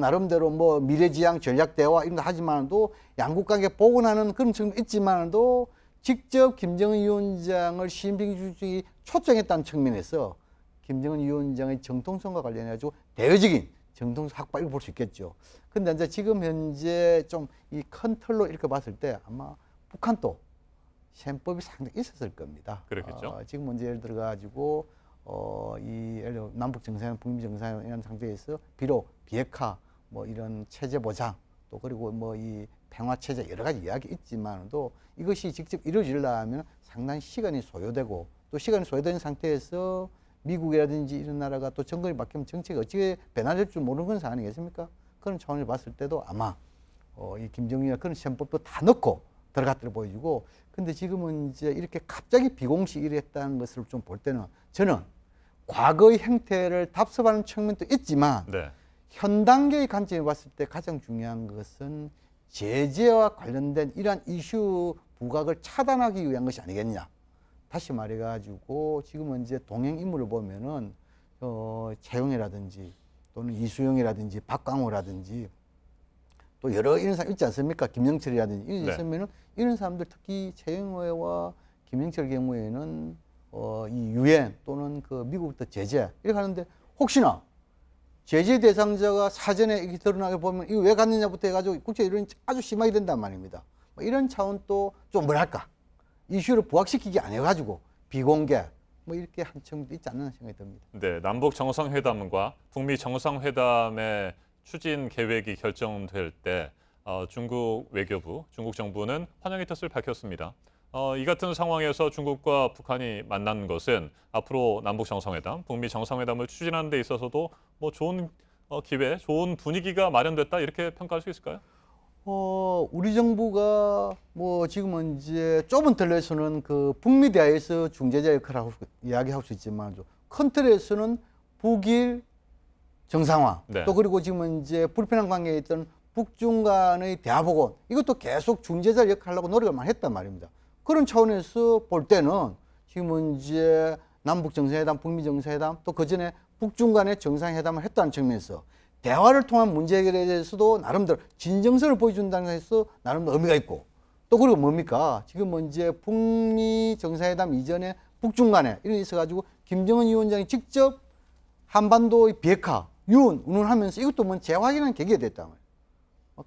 나름대로 미래지향 전략 대화 이런 거 하지만도 양국 관계 복원하는 그런 측면이 있지만도 직접 김정은 위원장을 시진핑 주석이 초청했다는 측면에서 김정은 위원장의 정통성과 관련해가지고 대외적인 정통성 확보를 볼 수 있겠죠. 근데 이제 지금 현재 좀 이 큰 틀로 이렇게 봤을 때 아마 북한도 셈법이 상당히 있었을 겁니다. 그렇겠죠. 지금 문제 예를 들어 가지고 예를 들어 남북 정상회담, 북미 정상회담 이런 상태에서 비록 비핵화 이런 체제 보장 또 그리고 이 평화 체제 여러 가지 이야기 있지만도 이것이 직접 이루어지려면 상당히 시간이 소요되고 또 시간이 소요된 상태에서 미국이라든지 이런 나라가 또 정권이 바뀌면 정책이 어떻게 변화될 줄 모르는 건 상황 아니겠습니까? 그런 차원을 봤을 때도 아마 이 김정일이나 그런 시험법도 다 넣고 들어갔다고 보여지고 근데 지금은 이제 이렇게 갑자기 비공식 일을 했다는 것을 좀 볼 때는 저는 과거의 행태를 답습하는 측면도 있지만 네. 현 단계의 관점에 봤을 때 가장 중요한 것은 제재와 관련된 이러한 이슈 부각을 차단하기 위한 것이 아니겠냐. 다시 말해가지고 지금은 이제 동행 인물을 보면은 최영애라든지 또는 이수영이라든지 박광호라든지 또 여러 이런 사람 있지 않습니까? 김영철이라든지 이런 네. 있으면은 이런 사람들 특히 최영애와 김영철 경우에는 이 유엔 또는 미국부터 제재 이렇게 하는데 혹시나 제재 대상자가 사전에 이렇게 드러나게 보면 이거 왜 갔느냐부터 해가지고 국제 이론이 아주 심하게 된단 말입니다. 이런 차원 또 좀 뭐랄까 이슈를 부각시키기 안 해가지고 비공개 이렇게 한 측면도 있지 않나 생각이 듭니다. 네, 남북 정상회담과 북미 정상회담의 추진 계획이 결정될 때 중국 외교부, 중국 정부는 환영의 뜻을 밝혔습니다. 이 같은 상황에서 중국과 북한이 만난 것은 앞으로 남북 정상회담, 북미 정상회담을 추진하는 데 있어서도 좋은 기회, 좋은 분위기가 마련됐다 이렇게 평가할 수 있을까요? 우리 정부가 지금은 이제 좁은 틀에서는 북미 대화에서 중재자 역할을 이야기할 수 있지만 큰 틀에서는 북일 정상화 네. 또 그리고 지금은 이제 불편한 관계에 있던 북중 간의 대화 복원 이것도 계속 중재자 역할을 하려고 노력을 많이 했단 말입니다. 그런 차원에서 볼 때는 지금은 이제 남북 정상회담, 북미 정상회담 또 그전에 북중 간의 정상회담을 했다는 측면에서 대화를 통한 문제 해결에 대해서도 나름대로 진정성을 보여준다는 데서 나름대로 의미가 있고 또 그리고 뭡니까? 지금은 이제 북미 정상회담 이전에 북중 간에 이런 있어가지고 김정은 위원장이 직접 한반도의 비핵화, 유은, 운운하면서 이것도 재확인한 계기가 됐단 말이에요.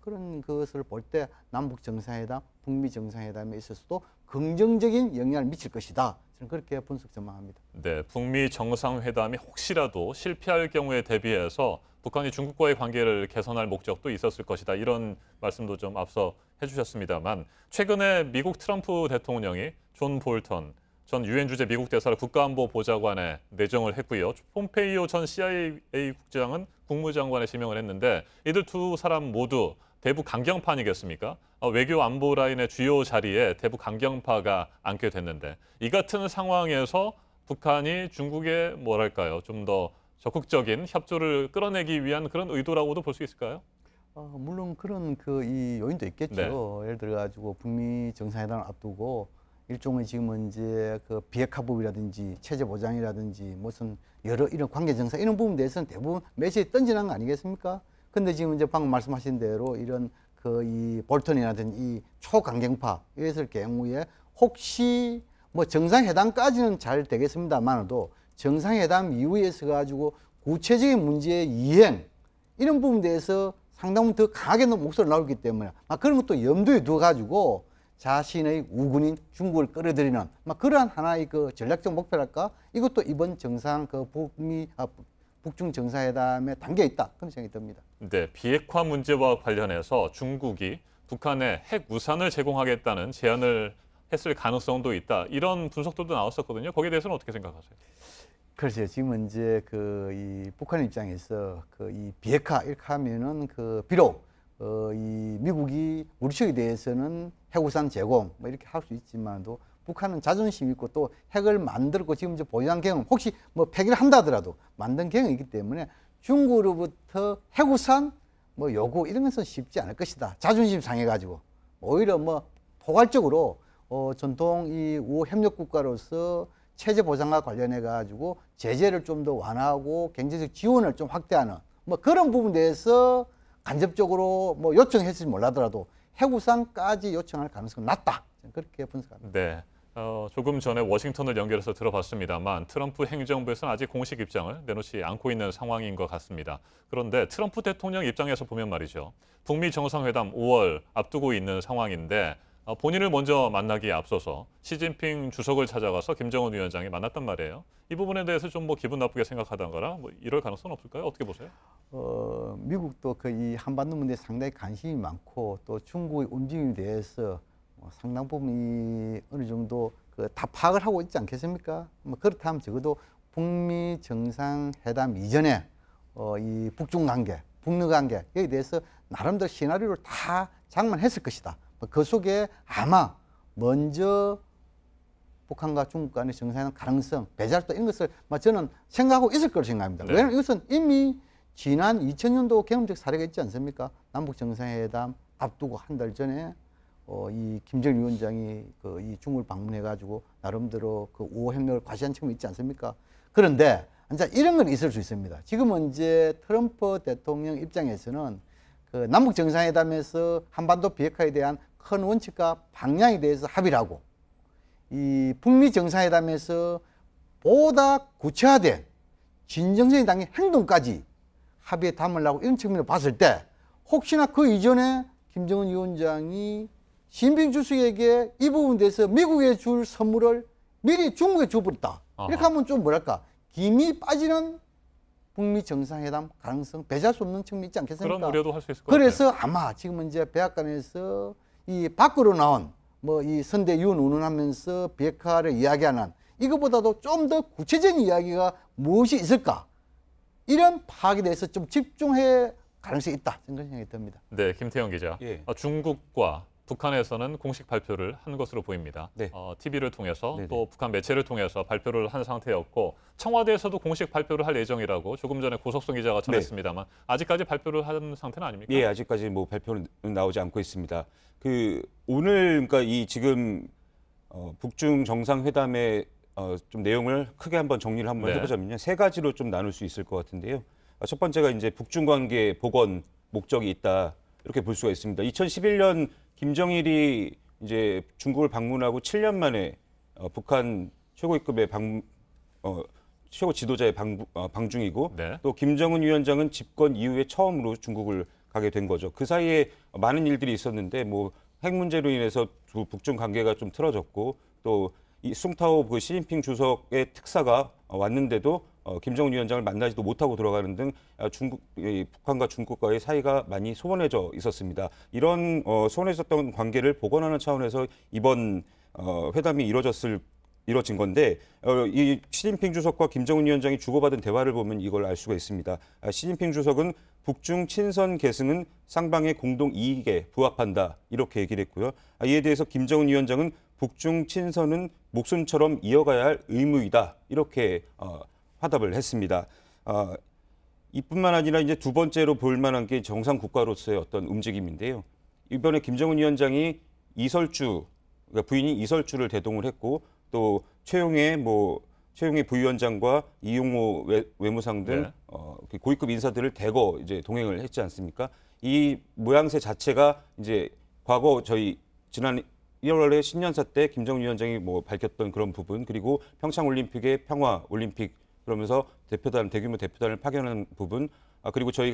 그런 것을 볼 때 남북 정상회담, 북미 정상회담에 있어서도 긍정적인 영향을 미칠 것이다. 저는 그렇게 분석 전망합니다. 네, 북미 정상회담이 혹시라도 실패할 경우에 대비해서 북한이 중국과의 관계를 개선할 목적도 있었을 것이다. 이런 말씀도 좀 앞서 해주셨습니다만 최근에 미국 트럼프 대통령이 존 볼턴 전 유엔 주재 미국 대사를 국가안보보좌관에 내정을 했고요. 폼페이오 전 CIA 국장은 국무장관에 지명을 했는데 이들 두 사람 모두 대북 강경파 아니겠습니까? 외교 안보 라인의 주요 자리에 대북 강경파가 앉게 됐는데 이 같은 상황에서 북한이 중국의 좀 더 적극적인 협조를 끌어내기 위한 그런 의도라고도 볼 수 있을까요? 물론 그런 이 요인도 있겠죠. 네. 예를 들어 가지고 북미 정상회담을 앞두고 일종의 지금은 이제 그 비핵화법이라든지 체제 보장이라든지 무슨 여러 이런 관계 정상 이런 부분에 대해서는 대부분 메시지 던지는 거 아니겠습니까? 근데 지금 이제 방금 말씀하신 대로 이런 그 이 볼턴이라든지 이 초강경파 이랬을 경우에 혹시 뭐 정상회담까지는 잘 되겠습니다만도 정상회담 이후에 있어 가지고 구체적인 문제의 이행 이런 부분에 대해서 상당히 더 강하게 목소리가 나오기 때문에 그런 것도 염두에 두어 가지고 자신의 우군인 중국을 끌어들이는 그러한 하나의 그 전략적 목표랄까 이것도 이번 정상 그 북중 정상회담에 담겨 있다 그런 생각이 듭니다. 네, 비핵화 문제와 관련해서 중국이 북한에 핵 우산을 제공하겠다는 제안을 했을 가능성도 있다. 이런 분석들도 나왔었거든요. 거기에 대해서는 어떻게 생각하세요? 글쎄요, 지금 이제 이 북한 입장에서 이 비핵화 이렇게 하면은 비록 이 미국이 우리 측에 대해서는 핵우산 제공 뭐 이렇게 할 수 있지만도 북한은 자존심 있고 또 핵을 만들고 지금 이제 보유한 경험 혹시 뭐 폐기를 한다 하더라도 만든 경험이 있기 때문에 중국으로부터 핵우산 뭐 요구 이런 것은 쉽지 않을 것이다. 자존심 상해가지고 오히려 뭐 포괄적으로 전통 이 우호 협력 국가로서 체제 보장과 관련해 가지고 제재를 좀 더 완화하고 경제적 지원을 좀 확대하는 뭐 그런 부분에 대해서 간접적으로 뭐 요청했을지 몰라더라도 핵우산까지 요청할 가능성은 낮다. 그렇게 분석합니다. 네. 조금 전에 워싱턴을 연결해서 들어봤습니다만 트럼프 행정부에서는 아직 공식 입장을 내놓지 않고 있는 상황인 것 같습니다. 그런데 트럼프 대통령 입장에서 보면 말이죠. 북미 정상회담 5월 앞두고 있는 상황인데 본인을 먼저 만나기에 앞서서 시진핑 주석을 찾아가서 김정은 위원장이 만났단 말이에요. 이 부분에 대해서 좀 뭐 기분 나쁘게 생각하던거나 뭐 이럴 가능성은 없을까요? 어떻게 보세요? 미국도 이 한반도 문제에 상당히 관심이 많고 또 중국의 움직임에 대해서 상당 부분 어느 정도 다 파악을 하고 있지 않겠습니까? 뭐 그렇다면 적어도 북미 정상회담 이전에 이 북중 관계, 북러 관계 여기에 대해서 나름대로 시나리오를 다 장만했을 것이다. 그 속에 아마 먼저 북한과 중국 간의 정상회담 가능성, 배달도 이런 것을 저는 생각하고 있을 거라고 생각합니다. 네. 왜냐하면 이것은 이미 지난 2000년도 경험적 사례가 있지 않습니까? 남북 정상회담 앞두고 한 달 전에 이 김정일 위원장이 이 중국을 방문해가지고 나름대로 우호 협력을 과시한 측면이 있지 않습니까? 그런데 이제 이런 건 있을 수 있습니다. 지금은 이제 트럼프 대통령 입장에서는 남북 정상회담에서 한반도 비핵화에 대한 큰 원칙과 방향에 대해서 합의를 하고 이 북미 정상회담에서 보다 구체화된 진정성이 담긴 행동까지 합의에 담으려고 이런 측면을 봤을 때 혹시나 그 이전에 김정은 위원장이 시진핑 주석에게 이 부분에 대해서 미국에 줄 선물을 미리 중국에 줘버렸다. 이렇게 하면 좀 뭐랄까 김이 빠지는 북미 정상회담 가능성 배제할 수 없는 측면이 있지 않겠습니까? 그런 우려도 할 수 있을 것 같아요. 그래서 아마 지금은 이제 백악관에서 이 밖으로 나온 뭐 이 선대 유언 운운하면서 비핵화를 이야기하는 이것보다도 좀 더 구체적인 이야기가 무엇이 있을까? 이런 파악에 대해서 좀 집중해 가능성이 있다 생각이 듭니다. 네, 김태형 기자. 예. 중국과 북한에서는 공식 발표를 한 것으로 보입니다. 네. TV를 통해서 네네. 또 북한 매체를 통해서 발표를 한 상태였고 청와대에서도 공식 발표를 할 예정이라고 조금 전에 고석성 기자가 전했습니다만 아직까지 발표를 한 상태는 아닙니까? 예, 아직까지 뭐 발표는 나오지 않고 있습니다. 오늘 그러니까 이 지금 북중 정상회담의 좀 내용을 크게 한번 정리를 한번 네. 해보자면요, 세 가지로 좀 나눌 수 있을 것 같은데요. 첫 번째가 이제 북중 관계 복원 목적이 있다 이렇게 볼 수가 있습니다. 2011년 김정일이 이제 중국을 방문하고 7년 만에 북한 최고위급의 최고 지도자의 방중이고 네. 또 김정은 위원장은 집권 이후에 처음으로 중국을 가게 된 거죠. 그 사이에 많은 일들이 있었는데 뭐 핵 문제로 인해서 북중 관계가 좀 틀어졌고 또 이 숭타오 시진핑 주석의 특사가 왔는데도 김정은 위원장을 만나지도 못하고 돌아가는 등 북한과 중국과의 사이가 많이 소원해져 있었습니다. 이런 소원해졌던 관계를 복원하는 차원에서 이번 회담이 이뤄진 건데 이 시진핑 주석과 김정은 위원장이 주고받은 대화를 보면 이걸 알 수가 있습니다. 시진핑 주석은 북중 친선 계승은 쌍방의 공동 이익에 부합한다 이렇게 얘기를 했고요. 이에 대해서 김정은 위원장은 북중 친선은 목숨처럼 이어가야 할 의무이다 이렇게 화답을 했습니다. 이뿐만 아니라 이제 두 번째로 볼 만한 게 정상 국가로서의 어떤 움직임인데요. 이번에 김정은 위원장이 이설주 그러니까 부인이 이설주를 대동을 했고 또 최용해 부위원장과 이용호 외무상 등 네. 고위급 인사들을 대거 이제 동행을 했지 않습니까? 이 모양새 자체가 이제 과거 저희 지난 1월에 신년사 때 김정은 위원장이 뭐 밝혔던 그런 부분, 그리고 평창 올림픽의 평화 올림픽 그러면서 대규모 대표단을 파견하는 부분, 그리고 저희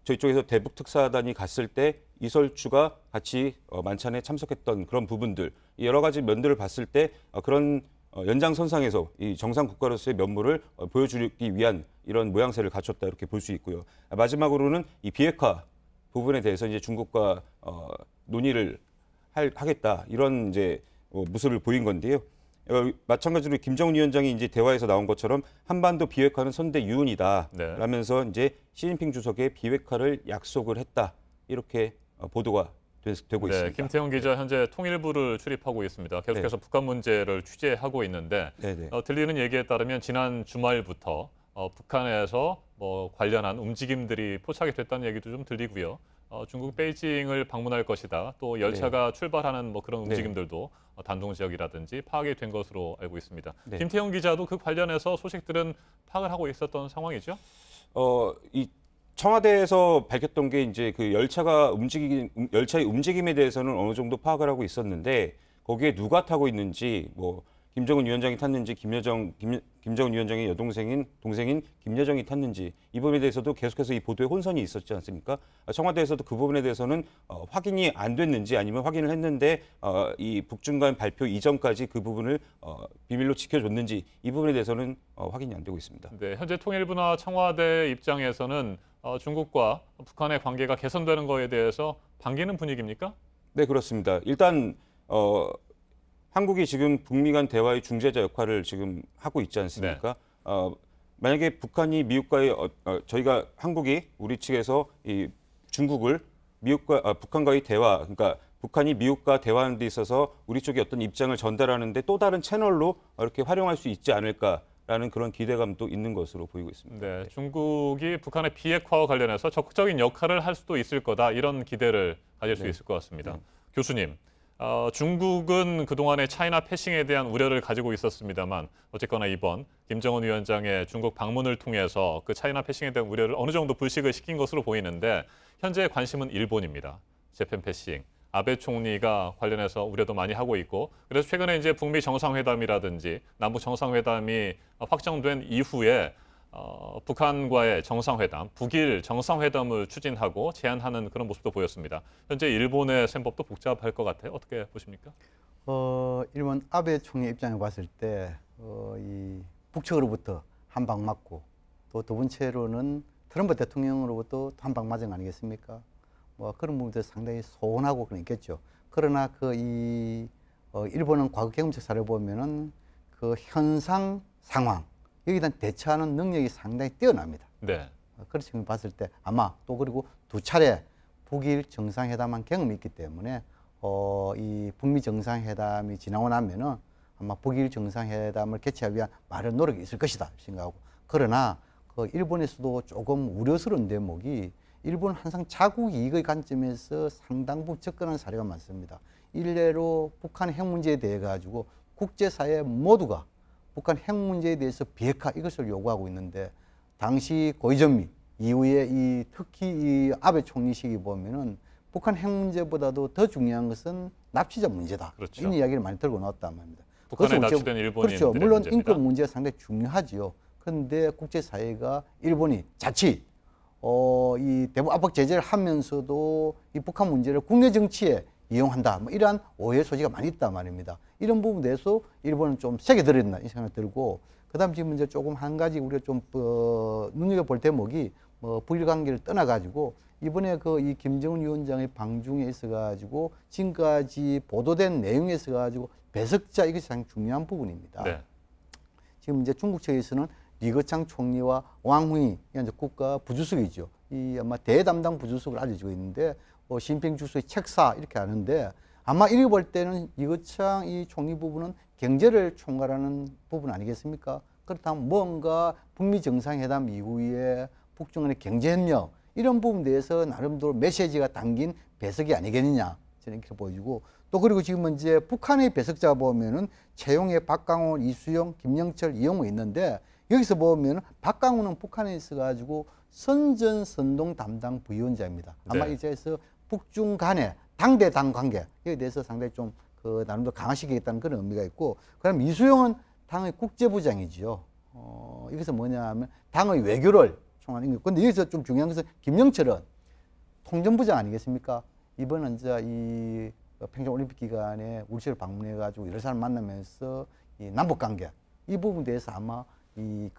쪽에서 대북 특사단이 갔을 때 이설주가 같이 만찬에 참석했던 그런 부분들, 여러 가지 면들을 봤을 때 그런 연장선상에서 이 정상 국가로서의 면모를 보여주기 위한 이런 모양새를 갖췄다 이렇게 볼 수 있고요. 마지막으로는 이 비핵화 부분에 대해서 이제 중국과 논의를 하겠다 이런 이제 모습을 보인 건데요. 마찬가지로 김정은 위원장이 이제 대화에서 나온 것처럼 한반도 비핵화는 선대 유은이다 네. 라면서 이제 시진핑 주석의 비핵화를 약속을 했다 이렇게 보도가 되고 네, 있습니다. 김태형 기자 현재 통일부를 출입하고 있습니다. 계속해서 북한 문제를 취재하고 있는데 네네. 들리는 얘기에 따르면 지난 주말부터 북한에서 뭐 관련한 움직임들이 포착이 됐다는 얘기도 좀 들리고요. 중국 베이징을 방문할 것이다. 또 열차가 출발하는 뭐 그런 움직임들도 단동 지역이라든지 파악이 된 것으로 알고 있습니다. 네. 김태형 기자도 그 관련해서 소식들은 파악을 하고 있었던 상황이죠? 이 청와대에서 밝혔던 게 이제 그 열차의 움직임에 대해서는 어느 정도 파악을 하고 있었는데 거기에 누가 타고 있는지 뭐 김정은 위원장이 탔는지 김정은 위원장의 동생인 김여정이 탔는지 이 부분에 대해서도 계속해서 이 보도에 혼선이 있었지 않습니까? 청와대에서도 그 부분에 대해서는 확인이 안 됐는지 아니면 확인을 했는데 이 북중 간 발표 이전까지 그 부분을 비밀로 지켜줬는지 이 부분에 대해서는 확인이 안 되고 있습니다. 네, 현재 통일부나 청와대 입장에서는 중국과 북한의 관계가 개선되는 거에 대해서 반기는 분위기입니까? 네, 그렇습니다. 일단 한국이 지금 북미 간 대화의 중재자 역할을 지금 하고 있지 않습니까? 만약에 북한이 미국과의 한국이 우리 측에서 이 중국을 북한과의 대화, 그러니까 북한이 미국과 대화하는 데 있어서 우리 쪽의 어떤 입장을 전달하는데 또 다른 채널로 이렇게 활용할 수 있지 않을까라는 그런 기대감도 있는 것으로 보이고 있습니다. 네, 중국이 북한의 비핵화와 관련해서 적극적인 역할을 할 수도 있을 거다 이런 기대를 가질 수 있을 것 같습니다. 교수님, 중국은 그동안의 차이나 패싱에 대한 우려를 가지고 있었습니다만 어쨌거나 이번 김정은 위원장의 중국 방문을 통해서 그 차이나 패싱에 대한 우려를 어느 정도 불식을 시킨 것으로 보이는데 현재 관심은 일본입니다. 재팬 패싱. 아베 총리가 관련해서 우려도 많이 하고 있고 그래서 최근에 이제 북미 정상회담이라든지 남북 정상회담이 확정된 이후에 북한과의 정상회담, 북일 정상회담을 추진하고 제안하는 그런 모습도 보였습니다. 현재 일본의 셈법도 복잡할 것 같아요. 어떻게 보십니까? 일본 아베 총리 입장에 봤을 때 이 북측으로부터 한 방 맞고 또 두 번째로는 트럼프 대통령으로부터 한 방 맞은 거 아니겠습니까? 뭐 그런 부분들 상당히 소원하고 그런 있겠죠. 그러나 일본은 과거 경험적 사례를 보면은 그 현상 상황 여기에 대한 대처하는 능력이 상당히 뛰어납니다. 네. 그런 측면을 봤을 때 아마 또 그리고 두 차례 북일 정상회담한 경험이 있기 때문에 이 북미 정상회담이 지나고 나면은 아마 북일 정상회담을 개최하기 위한 많은 노력이 있을 것이다 생각하고 그러나 일본에서도 조금 우려스러운 대목이 일본은 항상 자국 이익의 관점에서 상당 부분 접근하는 사례가 많습니다. 일례로 북한 핵 문제에 대해 가지고 국제사회 모두가 북한 핵 문제에 대해서 비핵화 이것을 요구하고 있는데 당시 고이즈미 이후에 특히 이 아베 총리 시기 보면은 북한 핵 문제보다도 더 중요한 것은 납치자 문제다. 그렇죠. 이런 이야기를 많이 들고 나왔단 말입니다. 북한에 납치된 일본인들의 그렇죠. 물론 문제입니다. 인권 문제가 상당히 중요하지요. 그런데 국제사회가 일본이 자칫 이 대북 압박 제재를 하면서도 이 북한 문제를 국내 정치에 이용한다. 뭐 이러한 오해 소지가 많이 있단 말입니다. 이런 부분에 대해서 일본은 좀 세게 들었나 이 생각이 들고 그다음 지금 이제 조금 한 가지 우리가 좀 눈여겨볼 대목이 뭐 북일 관계를 떠나가지고 이번에 이 김정은 위원장의 방중에 있어가지고 지금까지 보도된 내용에 있어가지고 배석자 이것이 상당히 중요한 부분입니다. 네. 지금 이제 중국 측에서는 리거창 총리와 왕후이 이제 국가 부주석이죠. 이 아마 대담당 부주석을 알려지고 있는데 시진핑 주석의 책사 이렇게 하는데 아마 이렇게 볼 때는 리거창 이 총리 부분은 경제를 총괄하는 부분 아니겠습니까? 그렇다면 뭔가 북미 정상회담 이후에 북중 간의 경제협력 이런 부분에 대해서 나름대로 메시지가 담긴 배석이 아니겠느냐 저는 이렇게 보여지고 또 그리고 지금 이제 북한의 배석자 보면은 최용해, 박강원, 이수영, 김영철, 이용호 있는데 여기서 보면 박강원은 북한에 있어가지고 선전 선동 담당 부위원장입니다. 아마 네. 이제서 북중 간의 당대 당 관계 여기에 대해서 상당히 좀 그 나름대로 강화시키겠다는 그런 의미가 있고, 그다음 이수영은 당의 국제부장이지요. 여기서 뭐냐하면 당의 외교를 총하는 거. 근데 여기서 좀 중요한 것은 김영철은 통전부장 아니겠습니까? 이번은 이제 이 평창올림픽 기간에 울시를 방문해가지고 여러 사람 만나면서 이 남북관계 이 부분에 대해서 아마 이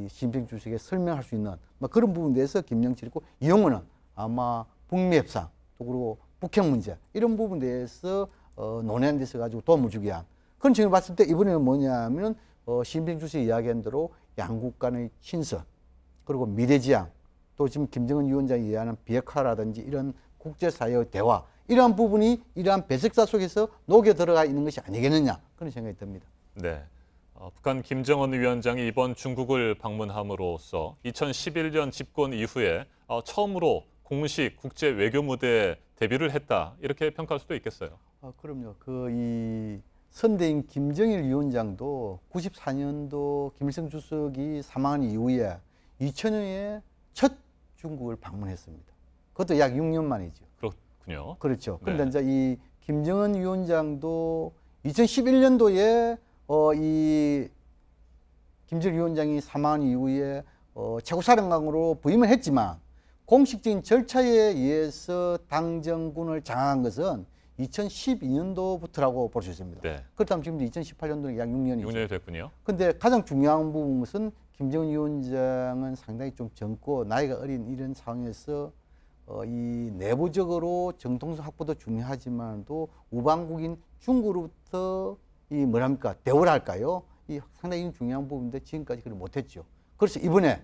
시진핑 주석에 설명할 수 있는 뭐 그런 부분에 대해서 김영철이고, 이용호는 아마 북미 협상 또 그리고 북핵 문제 이런 부분에 대해서 논의하는 데서 가지고 도움을 주기 위한 그런 측면을 봤을 때 이번에는 뭐냐면 시진핑 주석이 이야기한 대로 양국 간의 친선 그리고 미래지향 또 지금 김정은 위원장이 이야기하는 비핵화라든지 이런 국제사회의 대화 이러한 부분이 이러한 배석사 속에서 녹여 들어가 있는 것이 아니겠느냐 그런 생각이 듭니다. 네. 북한 김정은 위원장이 이번 중국을 방문함으로써 2011년 집권 이후에 처음으로 공식 국제 외교 무대에 데뷔를 했다 이렇게 평가할 수도 있겠어요. 그럼요. 이 선대인 김정일 위원장도 94년도 김일성 주석이 사망한 이후에 2000년에 첫 중국을 방문했습니다. 그것도 약 6년 만이죠. 그렇군요. 그렇죠. 네. 그런데 이제 이 김정은 위원장도 2011년도에 이 김정일 위원장이 사망한 이후에 최고사령관으로 부임을 했지만 공식적인 절차에 의해서 당정군을 장악한 것은 2012년도부터라고 볼 수 있습니다. 네. 그렇다면 지금 2018년도는 약 6년이죠. 6년이 됐군요. 근데 가장 중요한 부분은 김정은 위원장은 상당히 좀 젊고 나이가 어린 이런 상황에서 이 내부적으로 정통성 확보도 중요하지만도 우방국인 중국으로부터 이 뭐랍니까 대우를 할까요? 이 상당히 중요한 부분인데 지금까지 그걸 못했죠. 그래서 이번에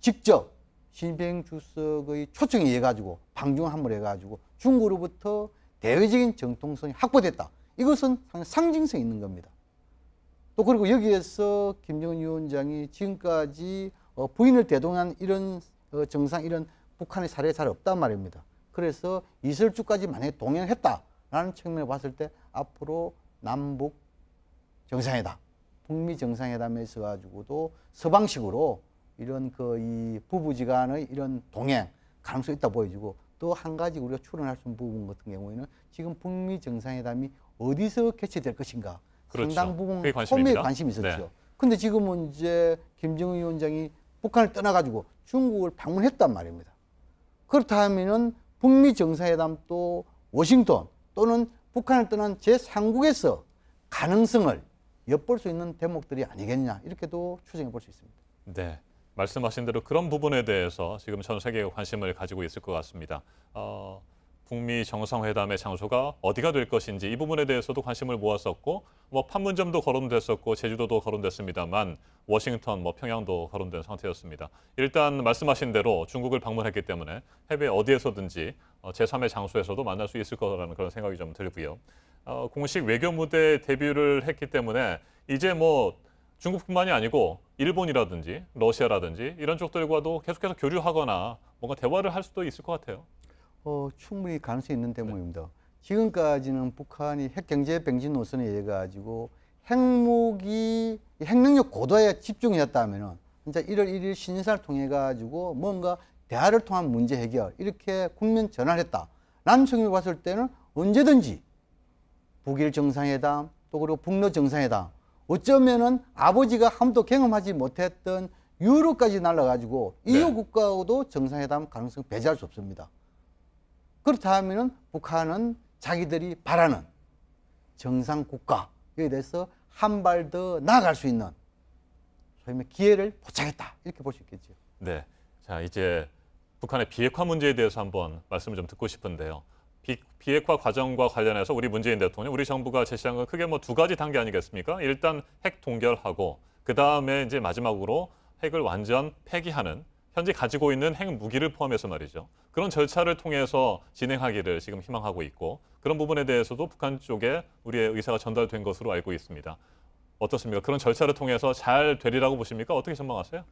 직접 시진핑 주석의 초청에 의해 가지고 방중을 함을 해가지고 중국으로부터 대외적인 정통성이 확보됐다. 이것은 상징성 있는 겁니다. 또 그리고 여기에서 김정은 위원장이 지금까지 부인을 대동한 이런 정상 이런 북한의 사례가 잘 없단 말입니다. 그래서 이설주까지 만약에 동행했다라는 측면을 봤을 때 앞으로 남북 정상회담, 북미 정상회담에 있어 가지고도 서방식으로 이런 이 부부지간의 이런 동행 가능성이 있다 보여지고, 또 한 가지 우리가 추론할 수 있는 부분 같은 경우에는 지금 북미 정상회담이 어디서 개최될 것인가 그렇죠. 상당 부분 그게 소매에 관심입니다. 관심이 있었죠. 네. 근데 지금은 이제 김정은 위원장이 북한을 떠나가지고 중국을 방문했단 말입니다. 그렇다면은 북미 정상회담도 워싱턴 또는 북한을 떠난 제3국에서 가능성을 엿볼 수 있는 대목들이 아니겠냐 이렇게도 추정해 볼 수 있습니다. 네. 말씀하신 대로 그런 부분에 대해서 지금 전 세계가 관심을 가지고 있을 것 같습니다. 북미 정상회담의 장소가 어디가 될 것인지 이 부분에 대해서도 관심을 모았었고, 뭐 판문점도 거론됐었고 제주도도 거론됐습니다만 워싱턴, 평양도 거론된 상태였습니다. 일단 말씀하신 대로 중국을 방문했기 때문에 해외 어디에서든지 제3의 장소에서도 만날 수 있을 거라는 그런 생각이 좀 들고요. 공식 외교 무대 데뷔를 했기 때문에 이제 중국뿐만이 아니고 일본이라든지 러시아라든지 이런 쪽들과도 계속해서 교류하거나 뭔가 대화를 할 수도 있을 것 같아요. 충분히 가능성이 있는 대목입니다. 지금까지는 북한이 핵경제 병진 노선에 의해 가지고 핵능력 고도에 집중이었다면은 진짜 1월 1일 신년사를 통해 가지고 뭔가 대화를 통한 문제 해결 이렇게 국면 전환을 했다라는 측면을 봤을 때는 언제든지 북일 정상회담 또 그리고 북러 정상회담, 어쩌면은 아버지가 한 번도 경험하지 못했던 유럽까지 날아가지고 이후 국가하고도 정상회담 가능성 배제할 수 없습니다. 그렇다면은 북한은 자기들이 바라는 정상 국가에 대해서 한 발 더 나아갈 수 있는 소위 말해 기회를 포착했다 이렇게 볼 수 있겠죠. 네, 자 이제 북한의 비핵화 문제에 대해서 한번 말씀을 좀 듣고 싶은데요. 비핵화 과정과 관련해서 우리 문재인 대통령, 우리 정부가 제시한 건 크게 두 가지 단계 아니겠습니까? 일단 핵 동결하고 그 다음에 이제 마지막으로 핵을 완전 폐기하는 현재 가지고 있는 핵 무기를 포함해서 말이죠. 그런 절차를 통해서 진행하기를 지금 희망하고 있고 그런 부분에 대해서도 북한 쪽에 우리의 의사가 전달된 것으로 알고 있습니다. 어떻습니까? 그런 절차를 통해서 잘 되리라고 보십니까? 어떻게 전망하세요?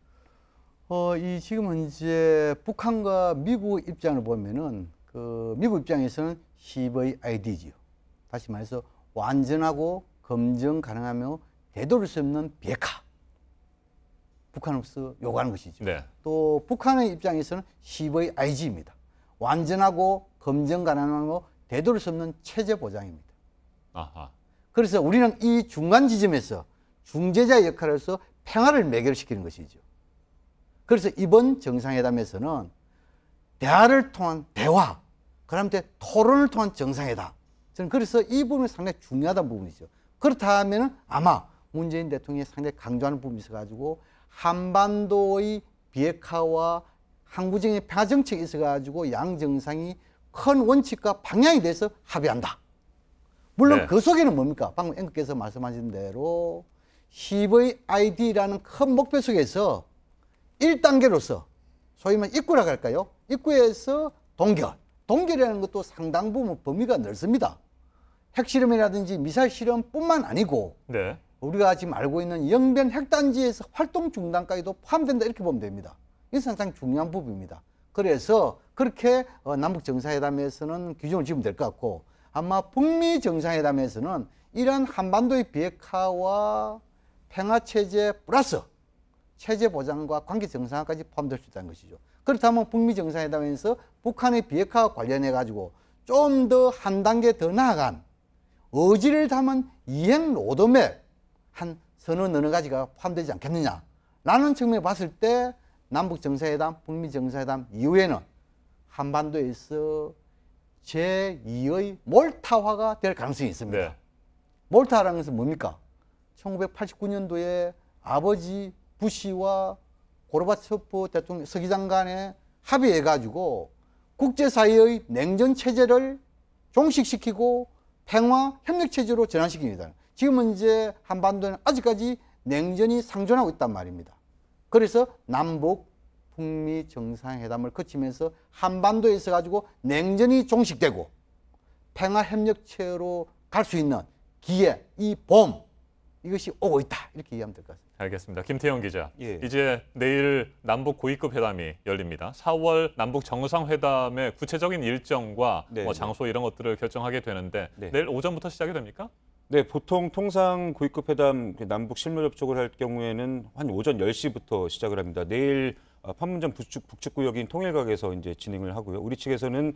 지금은 이제 북한과 미국 입장을 보면은 그 미국 입장에서는 CVID지요. 다시 말해서 완전하고 검증 가능하며 되돌릴 수 없는 비핵화. 북한으로서 요구하는 것이죠. 네. 또 북한의 입장에서는 CVIG입니다. 완전하고 검증 가능하고 되돌릴 수 없는 체제 보장입니다. 아하. 그래서 우리는 이 중간 지점에서 중재자의 역할에서 평화를 매결시키는 것이죠. 그래서 이번 정상회담에서는 대화를 통한 대화, 그다음에 토론을 통한 정상회담. 저는 그래서 이 부분이 상당히 중요하다는 부분이죠. 그렇다면 아마 문재인 대통령이 상당히 강조하는 부분이 있어가지고 한반도의 비핵화와 항구적인 평화 정책이 있어가지고 양 정상이 큰 원칙과 방향에 대해서 합의한다. 물론 네. 그 속에는 뭡니까? 방금 앵커께서 말씀하신 대로 CVID라는 큰 목표 속에서 1단계로서 소위 말해 입구라고 할까요? 입구에서 동결. 동결이라는 것도 상당 부분 범위가 넓습니다. 핵실험이라든지 미사일 실험뿐만 아니고 네. 우리가 지금 알고 있는 영변 핵단지에서 활동 중단까지도 포함된다 이렇게 보면 됩니다. 이게 상당히 중요한 부분입니다. 그래서 그렇게 남북 정상회담에서는 규정을 지으면 될 것 같고 아마 북미 정상회담에서는 이러한 한반도의 비핵화와 평화체제 플러스 체제 보장과 관계 정상화까지 포함될 수 있다는 것이죠. 그렇다면 북미 정상회담에서 북한의 비핵화와 관련해 가지고 좀 더 한 단계 더 나아간 의지를 담은 이행 로드맵 한 서너 가지가 포함되지 않겠느냐라는 측면에 봤을 때 남북 정상회담, 북미 정상회담 이후에는 한반도에서 제2의 몰타화가 될 가능성이 있습니다. 네. 몰타라는 것은 뭡니까? 1989년도에 아버지 부시와 고르바초프 대통령 서기장 간에 합의해가지고 국제사회의 냉전 체제를 종식시키고 평화 협력 체제로 전환시킵니다. 지금은 이제 한반도는 아직까지 냉전이 상존하고 있단 말입니다. 그래서 남북 북미 정상회담을 거치면서 한반도에 있어 가지고 냉전이 종식되고 평화 협력체로 갈 수 있는 기회, 이 봄 이것이 오고 있다 이렇게 이해하면 될 것 같습니다. 알겠습니다. 김태형 기자. 예. 이제 내일 남북 고위급 회담이 열립니다. 4월 남북 정상회담의 구체적인 일정과 네, 뭐 네. 장소 이런 것들을 결정하게 되는데 네. 내일 오전부터 시작이 됩니까? 네, 보통 통상 고위급 회담 남북 실무 접촉을 할 경우에는 한 오전 10시부터 시작을 합니다. 내일 판문점 북측구역인 통일각에서 이제 진행을 하고요. 우리 측에서는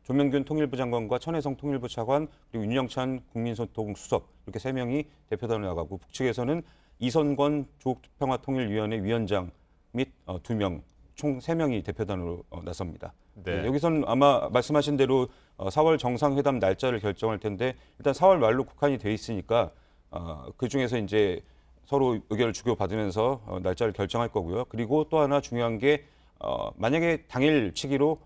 조명균 통일부 장관과 천혜성 통일부 차관 그리고 윤영찬 국민소통 수석 이렇게 3명이 대표단을 나가고 북측에서는 이선권 조국평화통일위원회 위원장 및 2명 총 3명이 대표단으로 나섭니다. 네. 네, 여기서는 아마 말씀하신 대로 4월 정상회담 날짜를 결정할 텐데 일단 4월 말로 국한이 돼 있으니까 그 중에서 이제 서로 의견을 주고받으면서 날짜를 결정할 거고요. 그리고 또 하나 중요한 게 만약에 당일 치기로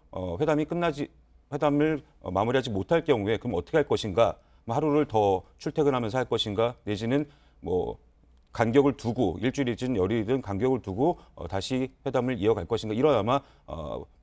회담을 마무리하지 못할 경우에 그럼 어떻게 할 것인가? 뭐 하루를 더 출퇴근하면서 할 것인가? 내지는 뭐 간격을 두고 일주일이든 열흘이든 간격을 두고 다시 회담을 이어갈 것인가? 이런 아마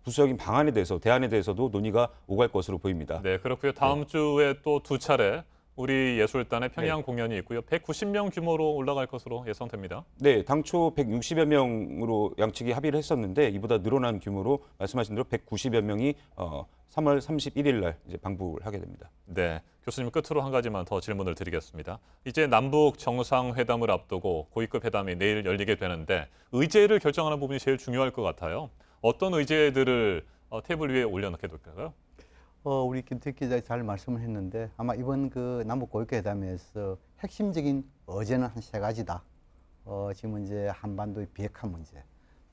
부수적인 방안에 대해서 대안에 대해서도 논의가 오갈 것으로 보입니다. 네, 그렇고요. 다음 주에 또 2차례 우리 예술단의 평양 공연이 있고요. 190명 규모로 올라갈 것으로 예상됩니다. 네, 당초 160여 명으로 양측이 합의를 했었는데 이보다 늘어난 규모로 말씀하신 대로 190여 명이 3월 31일 날 이제 방북을 하게 됩니다. 네, 교수님 끝으로 한 가지만 더 질문을 드리겠습니다. 이제 남북 정상회담을 앞두고 고위급 회담이 내일 열리게 되는데 의제를 결정하는 부분이 제일 중요할 것 같아요. 어떤 의제들을 테이블 위에 올려놓게 될까요? 우리 김태희 기자 잘 말씀을 했는데 아마 이번 그 남북 고위급 회담에서 핵심적인 어제는 한 3가지다. 지금 이제 한반도의 비핵화 문제,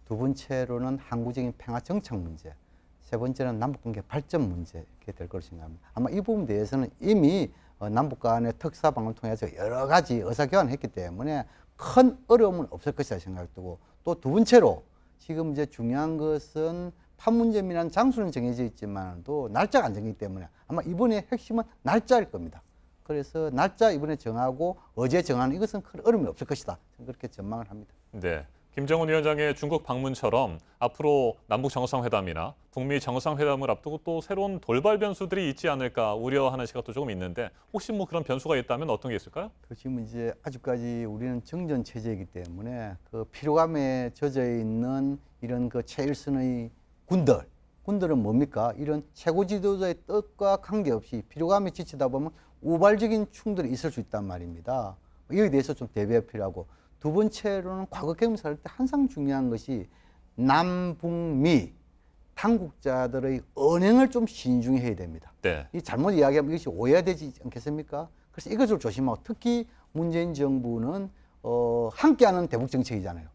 두 번째로는 항구적인 평화 정착 문제, 세 번째는 남북관계 발전 문제 이렇게 될 것으로 생각합니다. 아마 이 부분에 대해서는 이미 남북 간의 특사방을 통해서 여러 가지 의사교환을 했기 때문에 큰 어려움은 없을 것이라 생각되고 또 두 번째로 지금 이제 중요한 것은 판문점이라는 장소는 정해져 있지만 또 날짜가 안 정해지기 때문에 아마 이번에 핵심은 날짜일 겁니다. 그래서 날짜 이번에 정하고 어제 정하는 이것은 큰 어려움이 없을 것이다. 저는 그렇게 전망을 합니다. 네, 김정은 위원장의 중국 방문처럼 앞으로 남북 정상회담이나 북미 정상회담을 앞두고 또 새로운 돌발 변수들이 있지 않을까 우려하는 시각도 조금 있는데 혹시 뭐 그런 변수가 있다면 어떤 게 있을까요? 지금 이제 아직까지 우리는 정전 체제이기 때문에 그 피로감에 젖어 있는 이런 그 최일선의 군들 군들은 뭡니까? 이런 최고 지도자의 뜻과 관계없이 피로감에 지치다 보면 우발적인 충돌이 있을 수 있단 말입니다. 여기에 대해서 좀 대비가 필요하고, 두 번째로는 과거 경험을 할 때 항상 중요한 것이 남북미 당국자들의 언행을 좀 신중해야 됩니다. 네. 이 잘못 이야기하면 이것이 오해가 되지 않겠습니까? 그래서 이것을 조심하고, 특히 문재인 정부는 함께하는 대북 정책이잖아요.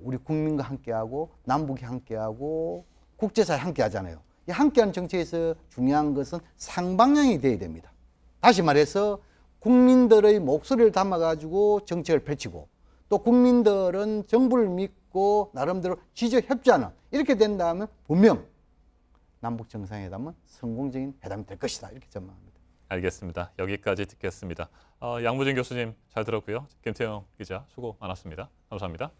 우리 국민과 함께하고 남북이 함께하고 국제사회 함께하잖아요. 이 함께하는 정책에서 중요한 것은 상방향이 돼야 됩니다. 다시 말해서 국민들의 목소리를 담아가지고 정책을 펼치고, 또 국민들은 정부를 믿고 나름대로 지지에 협조하는, 이렇게 된다면 분명 남북 정상회담은 성공적인 회담이 될 것이다, 이렇게 전망합니다. 알겠습니다. 여기까지 듣겠습니다. 양무진 교수님 잘 들었고요. 김태형 기자 수고 많았습니다. 감사합니다.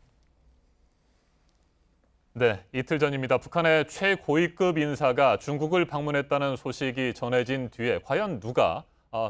네, 이틀 전입니다. 북한의 최고위급 인사가 중국을 방문했다는 소식이 전해진 뒤에 과연 누가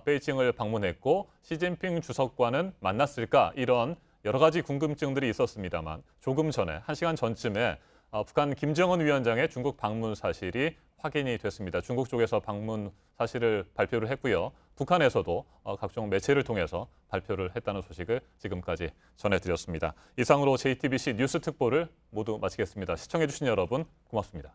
베이징을 방문했고 시진핑 주석과는 만났을까, 이런 여러 가지 궁금증들이 있었습니다만, 조금 전에 1시간 전쯤에 북한 김정은 위원장의 중국 방문 사실이 확인이 됐습니다. 중국 쪽에서 방문 사실을 발표를 했고요. 북한에서도 각종 매체를 통해서 발표를 했다는 소식을 지금까지 전해드렸습니다. 이상으로 JTBC 뉴스 특보를 모두 마치겠습니다. 시청해주신 여러분 고맙습니다.